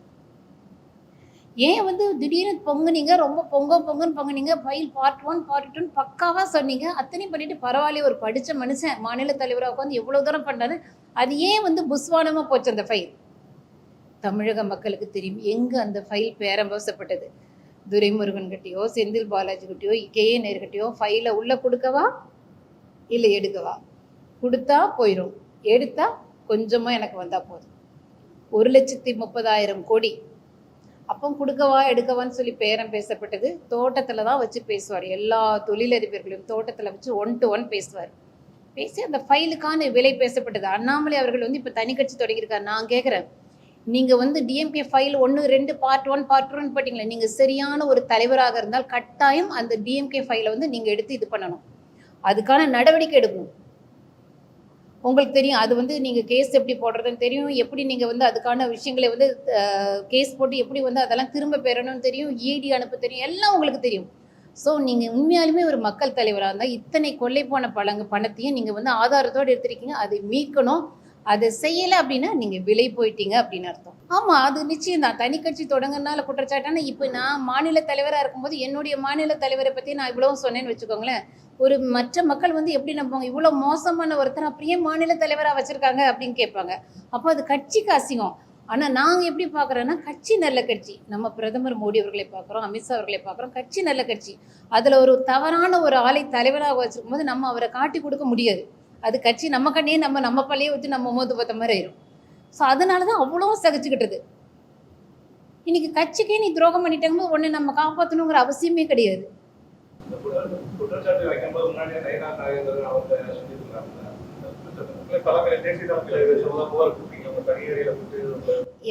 ஏன் வந்து திடீர்னு பொங்குனீங்க, ரொம்ப பொங்குன்னு பொங்குனீங்க, ஃபைல் பார்ட் 1 பார்ட் 2 பக்காவாக சொன்னீங்க, அத்தனையும் பண்ணிட்டு பரவாயில்ல, ஒரு படித்த மனுஷன் மாநில தலைவராக உட்காந்து எவ்வளோ தூரம் பண்ணாரு, அது ஏன் வந்து புஸ்வானமாக போச்சு அந்த ஃபைல்? தமிழக மக்களுக்கு தெரியும் எங்கே அந்த ஃபைல் பேரம் பேசப்பட்டது. துரைமுருகன் கிட்டேயோ, செந்தில் பாலாஜி கிட்டேயோ, கேஏ நேருக்கிட்டேயோ ஃபைலை உள்ளே கொடுக்கவா இல்லை எடுக்கவா? கொடுத்தா போயிடும், எடுத்தா கொஞ்சமாக எனக்கு வந்தால் போதும். 1,30,000 கோடி அப்போ கொடுக்கவா எடுக்கவான்னு சொல்லி பேரம் பேசப்பட்டது. தோட்டத்தில் தான் வச்சு பேசுவார், எல்லா தொழிலதிபர்களையும் தோட்டத்தில் வச்சு 1 to 1 பேசுவார். பேசி அந்த ஃபைலுக்கான விலை பேசப்பட்டது. அண்ணாமலை அவர்கள் வந்து இப்போ தனி கட்சி தொடங்கியிருக்காரு. நான் கேட்குறேன், நீங்கள் வந்து டிஎம்கே ஃபைல் 1, 2 பார்ட் 1 பார்ட் 2ன்னு போட்டிங்களே, நீங்கள் சரியான ஒரு தலைவராக இருந்தால் கட்டாயம் அந்த டிஎம்கே ஃபைலை வந்து நீங்கள் எடுத்து இது பண்ணணும், அதுக்கான நடவடிக்கை எடுக்கணும். உங்களுக்கு தெரியும், அது வந்து நீங்கள் கேஸ் எப்படி போடுறதுன்னு தெரியும், எப்படி நீங்கள் வந்து அதுக்கான விஷயங்களை வந்து கேஸ் போட்டு எப்படி வந்து அதெல்லாம் திரும்ப பெறணும்னு தெரியும், இடி அனுப்ப தெரியும், எல்லாம் உங்களுக்கு தெரியும். ஸோ நீங்கள் உண்மையாலுமே ஒரு மக்கள் தலைவராக இருந்தால் இத்தனை கொள்ளை போன பணத்தையும் நீங்கள் வந்து ஆதாரத்தோடு எடுத்திருக்கீங்க, அதை மீட்கணும். அதை செய்யலை அப்படின்னா நீங்கள் விலை போயிட்டீங்க அப்படின்னு அர்த்தம். ஆமாம், அது நிச்சயம் தான். தனி கட்சி தொடங்குறதுனால குற்றச்சாட்டான இப்போ நான் மாநில தலைவராக இருக்கும்போது என்னுடைய மாநில தலைவரை பற்றி நான் இவ்வளோ சொன்னேன்னு வச்சுக்கோங்களேன், ஒரு மற்ற மக்கள் வந்து எப்படி நம்புவாங்க, இவ்வளோ மோசமான ஒருத்தர் அப்படியே மாநில தலைவராக வச்சுருக்காங்க அப்படின்னு கேட்பாங்க. அப்போ அது கட்சிக்கு அசிங்கம். ஆனால் நாங்கள் எப்படி பார்க்குறோன்னா, கட்சி நல்ல கட்சி. நம்ம பிரதமர் மோடி அவர்களை பார்க்குறோம், அமித்ஷா அவர்களை பார்க்குறோம். கட்சி நல்ல கட்சி. அதில் ஒரு தவறான ஒரு ஆளை தலைவராக வச்சுருக்கும் போது நம்ம அவரை காட்டி கொடுக்க முடியாது. அது கட்சி நம்ம கண்ணையே நம்ம பள்ளியை வச்சு நம்ம மோது பார்த்த மாதிரி ஆயிரும். ஸோ அதனால தான் அவ்வளோ சகிச்சுக்கிட்டது. இன்னைக்கு கட்சிக்கே நீ துரோகம் பண்ணிட்டாங்க, உடனே நம்ம காப்பாற்றணுங்கிற அவசியமே கிடையாது.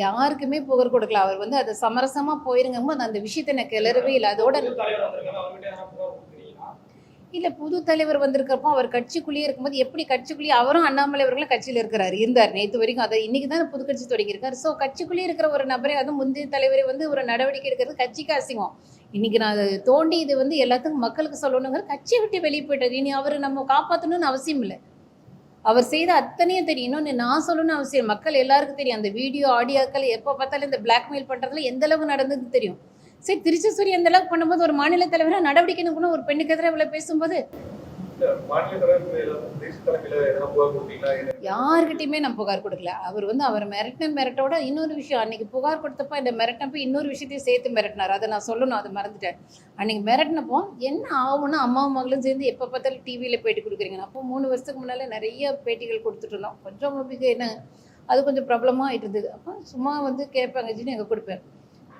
யாருக்குமே புகார் கொடுக்கல. அவர் வந்து அதை சமரசமா போயிருங்கும்போது அந்த விஷயத்தை எனக்கு கிளறவே இல்லை. அதோட இல்லை, புது தலைவர் வந்திருக்கப்போ அவர் கட்சிக்குள்ளேயே இருக்கும்போது எப்படி கட்சிக்குள்ளேயே அவரும் அண்ணாமலை அவர்களும் கட்சியில் இருந்தார் நேற்று வரைக்கும். அதை இன்னைக்கு தான் புது கட்சி தொடங்கியிருக்காரு. ஸோ கட்சிக்குள்ளேயே இருக்கிற ஒரு நபரை, அதுவும் முந்தைய தலைவரை வந்து ஒரு நடவடிக்கை எடுக்கிறது கட்சிக்கு அசிங்கம். இன்னைக்கு நான் அதை தோண்டி இது வந்து எல்லாத்துக்கும் மக்களுக்கு சொல்லணுங்கிற கட்சியை விட்டு வெளியே போயிட்டார். இனி அவர் நம்ம காப்பாற்றணும்னு அவசியம் இல்லை. அவர் செய்த அத்தனையும் தெரியும். இன்னொன்று நான் சொல்லணும்னு அவசியம், மக்கள் எல்லாருக்கும் தெரியும். அந்த வீடியோ ஆடியோக்கள் எப்போ பார்த்தாலும் இந்த பிளாக்மெயில் பண்ணுறதுல எந்த அளவுக்கு நடந்தது தெரியும். சரி, திருச்செந்தூரி அந்த அளவுக்கு பண்ணும்போது ஒரு மாநில தலைவராக நடவடிக்கை எடுக்கணும். ஒரு பெண்ணுக்கு எதிராக இவ்வளோ பேசும்போது யாருக்கிட்டையுமே நான் புகார் கொடுக்கல. அவர் வந்து அவர் மிரட்டோட இன்னொரு விஷயம், அன்னைக்கு புகார் கொடுத்தப்ப இந்த மிரட்டினப்போ இன்னொரு விஷயத்தையும் சேர்த்து மிரட்டினார். அதை நான் சொல்லணும், அதை மறந்துட்டேன். அன்னைக்கு மிரட்டினப்போ என்ன ஆகும்னா, அம்மாவும் மகளும் சேர்ந்து எப்போ பார்த்தாலும் டிவியில் பேட்டி கொடுக்குறீங்க. அப்போ 3 வருஷத்துக்கு முன்னால் நிறைய பேட்டிகள் கொடுத்துட்டு இருந்தோம். கொஞ்சம் என்ன அது கொஞ்சம் ப்ராப்ளமாக ஆகிட்டு இருந்தது. அப்போ சும்மா வந்து கேட்பாங்க ஜின்னு எங்கே கொடுப்பேன்.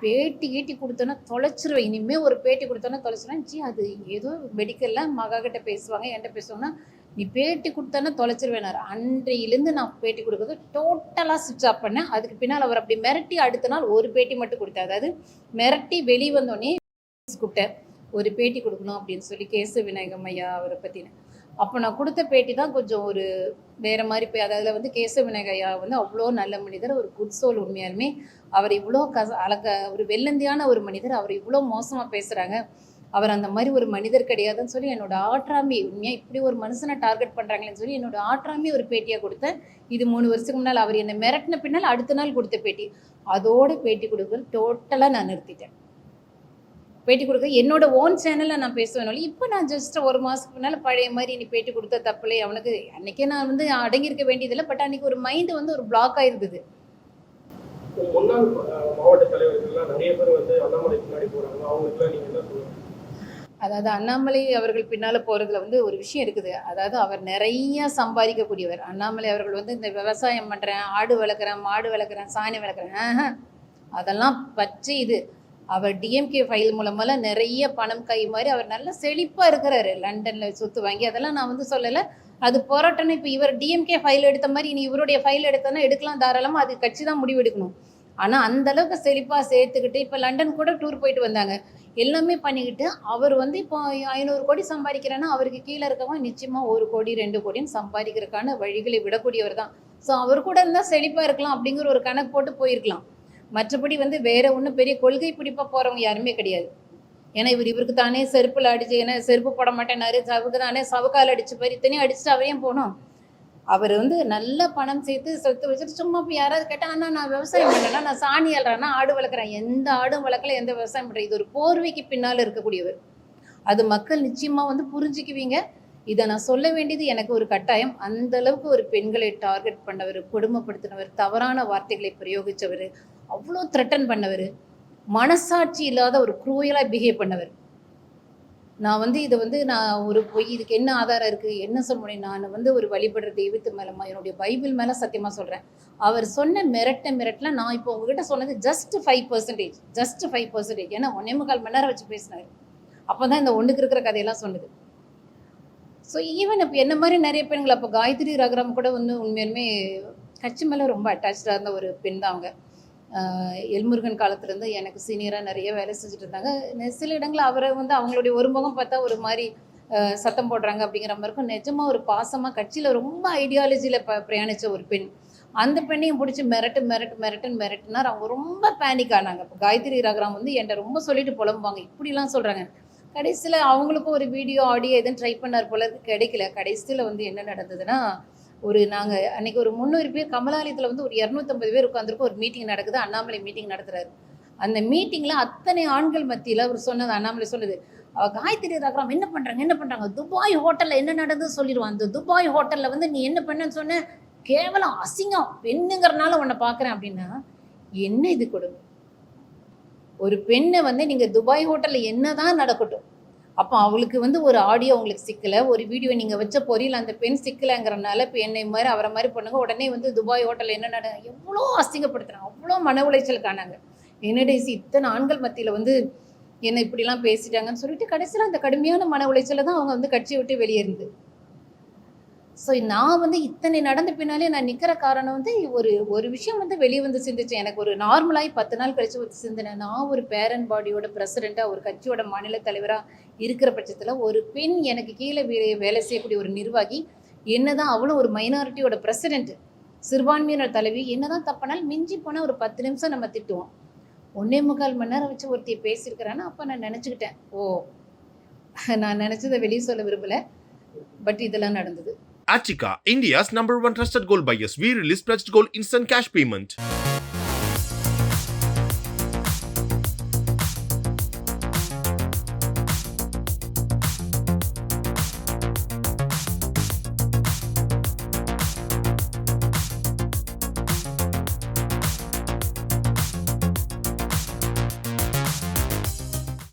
பேட்டி கொடுத்தோன்னா தொலைச்சிருவேன். இனிமேல் ஒரு பேட்டி கொடுத்தோன்னா தொலைச்சிருவேன். அது ஏதோ மெடிக்கலில் மகாக்கிட்ட பேசுவாங்க, என்கிட்ட பேசுவாங்கன்னா நீ பேட்டி கொடுத்தோன்னா தொலைச்சிருவேனார். அன்றையிலேருந்து நான் பேட்டி கொடுக்குறது டோட்டலாக ஸ்விட்ச் ஆஃப் பண்ணேன். அதுக்கு பின்னால் அவர் அப்படி மிரட்டி அடுத்த நாள் ஒரு பேட்டி மட்டும் கொடுத்தார். அதாவது மிரட்டி வெளியே வந்தோடனே கூப்பிட்டேன், ஒரு பேட்டி கொடுக்கணும் அப்படின்னு சொல்லி, கேச விநாயகம் ஐயா அவரை பற்றின. அப்போ நான் கொடுத்த பேட்டி தான் கொஞ்சம் ஒரு வேறு மாதிரி அதில் வந்து கேச விநாயக ஐயா வந்து அவ்வளோ நல்ல மனிதர், ஒரு குட் சோல். உண்மையாலுமே அவர் இவ்வளோ ஒரு வெள்ளந்தியான ஒரு மனிதர், அவர் இவ்வளோ மோசமாக பேசுகிறாங்க, அவர் அந்த மாதிரி ஒரு மனிதர் கிடையாதுன்னு சொல்லி என்னோட ஆற்றாமி, உண்மையாக இப்படி ஒரு மனுஷனை டார்கெட் பண்ணுறாங்களேன்னு சொல்லி என்னோட ஆற்றாமி ஒரு பேட்டியாக கொடுத்தேன். இது 3 வருஷத்துக்கு முன்னால் அவர் என்னை மிரட்டின பின்னால் அடுத்த நாள் கொடுத்த பேட்டி. அதோடு பேட்டி கொடுக்குறது டோட்டலாக நான் நிறுத்திட்டேன். பேட்டி கொடுக்க என்னோட ஓன் சேனலில் நான் பேசுவேன். இப்போ நான் ஜஸ்ட் 1 மாதத்துக்கு முன்னால் பழைய மாதிரி நீ பேட்டி கொடுத்த தப்பில்லை, அவனுக்கு அன்றைக்கே நான் வந்து அடங்கியிருக்க வேண்டியதில்லை. பட் அன்றைக்கி ஒரு மைண்டு வந்து ஒரு பிளாக் ஆகிருந்தது. முன்னாள் மாவட்ட தலைவர்கள்லாம் நிறைய பேர் வந்து அண்ணாமலை பின்னாடி போகிறாங்க, அவங்களுக்குலாம் நீங்கள் என்ன சொல்லுங்கள்? அதாவது அண்ணாமலை அவர்கள் பின்னால் போகிறதுல வந்து ஒரு விஷயம் இருக்குது. அதாவது அவர் நிறைய சம்பாதிக்கக்கூடியவர். அண்ணாமலை அவர்கள் வந்து இந்த விவசாயம் பண்ணுறேன், ஆடு வளர்க்குறேன், மாடு வளர்க்குறேன், சாணி வளர்க்குறேன், அதெல்லாம் பற்றி இது அவர் டிஎம்கே ஃபைல் மூலமாக நிறைய பணம் கை மாதிரி அவர் நல்லா செழிப்பாக இருக்கிறாரு. லண்டனில் சொத்து வாங்கி அதெல்லாம் நான் வந்து சொல்லலை. அது போராட்டம்னு இப்போ இவர் டிஎம்கே ஃபைல் எடுத்த மாதிரி இனி இவருடைய ஃபைல் எடுத்தோன்னா எடுக்கலாம் தாராளமாக, அது கட்சி தான் முடிவு எடுக்கணும். ஆனால் அந்தளவுக்கு செழிப்பாக சேர்த்துக்கிட்டு இப்போ லண்டன் கூட டூர் போயிட்டு வந்தாங்க, எல்லாமே பண்ணிக்கிட்டு அவர் வந்து இப்போ 500 கோடி சம்பாதிக்கிறேன்னா அவருக்கு கீழே இருக்கவங்க நிச்சயமாக 1 கோடி 2 கோடின்னு சம்பாதிக்கிறதுக்கான வழிகளை விடக்கூடியவர் தான். ஸோ அவர் கூட இருந்தால் செழிப்பாக இருக்கலாம் அப்படிங்கிற ஒரு கணக்கு போட்டு போயிருக்கலாம். மற்றபடி வந்து வேற ஒன்றும் பெரிய கொள்கை பிடிப்பாக போகிறவங்க யாருமே கிடையாது. ஏன்னா இவருக்கு தானே செருப்பில் அடிச்சு, ஏன்னா செருப்பு போட மாட்டேன்னாரு, சவுக்கு தானே சவுக்கால் அடிச்சு போய் இத்தனையும் அடிச்சுட்டு அவையும் போனோம். அவர் வந்து நல்ல பணம் சேர்த்து சொத்து வச்சுட்டு சும்மா போய் யாராவது கேட்டால் அண்ணா நான் விவசாயம் பண்ணேன்னா, நான் சாணி அல்றேன்னா, ஆடு வளர்க்குறேன், எந்த ஆடும் வளர்க்கல, எந்த விவசாயம் பண்ணுறேன். இது ஒரு போர்வைக்கு பின்னால் இருக்கக்கூடியவர். அது மக்கள் நிச்சயமாக வந்து புரிஞ்சுக்குவீங்க. இதை நான் சொல்ல வேண்டியது எனக்கு ஒரு கட்டாயம். அந்த அளவுக்கு ஒரு பெண்களை டார்கெட் பண்ணவர், கொடுமைப்படுத்தினவர், தவறான வார்த்தைகளை பிரயோகித்தவர், அவ்வளோ த்ரெட்டன் பண்ணவர், மனசாட்சி இல்லாத ஒரு குரூயலாக பிஹேவ் பண்ணவர். நான் வந்து இதை வந்து நான் ஒரு பொய், இதுக்கு என்ன ஆதாரம் இருக்குது, என்ன சொல்ல முடியும், நான் வந்து ஒரு வழிபடுற தெய்வத்து மேலமா என்னுடைய பைபிள் மேலே சத்தியமாக சொல்கிறேன். அவர் சொன்ன மிரட்டல நான் இப்போ உங்ககிட்ட சொன்னது ஜஸ்ட் 5%. ஏன்னா 1.25 மணி நேரம் வச்சு பேசினார். அப்போ தான் இந்த ஒன்றுக்கு இருக்கிற கதையெல்லாம் சொன்னது. ஸோ ஈவன் இப்போ என்ன மாதிரி நிறைய பெண்கள், அப்போ காயத்ரி ரகுராம் கூட வந்து உண்மையுமே கட்சி மேலே ரொம்ப அட்டாச்சாக இருந்த ஒரு பெண் தான் அவங்க. எல்முருகன் காலத்துலேருந்து எனக்கு சீனியராக நிறைய வேலை செஞ்சுட்டு இருந்தாங்க. சில இடங்களில் அவரை வந்து அவங்களுடைய ஒரு முகம் பார்த்தா ஒரு மாதிரி சத்தம் போடுறாங்க அப்படிங்கிற மாதிரி இருக்கும். நிஜமாக ஒரு பாசமாக கட்சியில் ரொம்ப ஐடியாலஜியில் பிரயாணித்த ஒரு பெண். அந்த பெண்ணையும் பிடிச்சி மிரட்டுனார். அவங்க ரொம்ப பேனிக் ஆனாங்க. இப்போ காயத்ரி ரகுராம் வந்து என்கிட்ட ரொம்ப சொல்லிட்டு புலம்புவாங்க, இப்படிலாம் சொல்கிறாங்க. கடைசியில் அவங்களுக்கும் ஒரு வீடியோ ஆடியோ எதுவும் ட்ரை பண்ணார் போல கிடைக்கல. கடைசியில் வந்து என்ன நடந்ததுன்னா, நாங்கள் அன்றைக்கி ஒரு 300 பேர் கமலாலயத்தில் வந்து ஒரு 250 பேர் உட்காந்துருக்கோம். ஒரு மீட்டிங் நடக்குது, அண்ணாமலை மீட்டிங் நடத்துகிறாரு. அந்த மீட்டிங்கில் அத்தனை ஆண்கள் மத்தியில் அவர் சொன்னது, அண்ணாமலை சொன்னது, காயத்ரி ரகுராம் என்ன பண்ணுறாங்க துபாய் ஹோட்டலில் என்ன நடந்தது சொல்லிடுவான். அந்த துபாய் ஹோட்டலில் வந்து நீ என்ன பண்ணன்னு சொன்ன, கேவலம் அசிங்கம், பெண்ணுங்கிறனால உன்னை பார்க்குறேன் அப்படின்னா என்ன இது கொடுங்க. ஒரு பெண்ணை வந்து நீங்கள் துபாய் ஹோட்டலில் என்ன தான் நடக்கட்டும், அப்போ அவளுக்கு வந்து ஒரு ஆடியோ உங்களுக்கு சிக்கலை, ஒரு வீடியோ நீங்கள் வச்ச பொறியில் அந்த பெண் சிக்கலைங்கிறனால இப்போ என்னை மாதிரி அவரை மாதிரி பண்ணுங்க, உடனே வந்து துபாய் ஹோட்டலில் என்ன எவ்வளோ அசிங்கப்படுத்துகிறாங்க, அவ்வளோ மன உளைச்சல் காணாங்க. என்னடேசி இத்தனை ஆண்கள் மத்தியில் வந்து என்ன இப்படிலாம் பேசிட்டாங்கன்னு சொல்லிட்டு கடைசியில் அந்த கடுமையான மன உளைச்சலை தான் அவங்க வந்து கட்சியை விட்டு வெளியேறுது. ஸோ நான் வந்து இத்தனை நடந்த பின்னாலே நான் நிற்கிற காரணம் வந்து ஒரு விஷயம் வந்து வெளியே வந்து சிந்திச்சேன். எனக்கு ஒரு நார்மலாகி 10 நாள் கழிச்சு ஒரு சிந்தனை, நான் ஒரு பேரண்ட் பாடியோட பிரசிடெண்ட்டாக ஒரு கட்சியோட மாநில தலைவராக இருக்கிற பட்சத்தில் ஒரு பெண் எனக்கு கீழே வேலை செய்யக்கூடிய ஒரு நிர்வாகி என்னதான் அவளும் ஒரு மைனாரிட்டியோட பிரசிடென்ட், சிறுபான்மையினர் தலைவி, என்னதான் தப்பினாலும் மிஞ்சி போனால் ஒரு 10 நிமிஷம் நம்ம திட்டுவோம். 1.25 மணி நேரம் வச்சு ஒருத்தையை பேசியிருக்கிறான்னா அப்போ நான் நினச்சிக்கிட்டேன், நான் நினச்சதை வெளியே சொல்ல விரும்பலை, பட் இதெல்லாம் நடந்தது. Achika, India's #1 trusted gold buyers. We release pledged gold instant cash payment.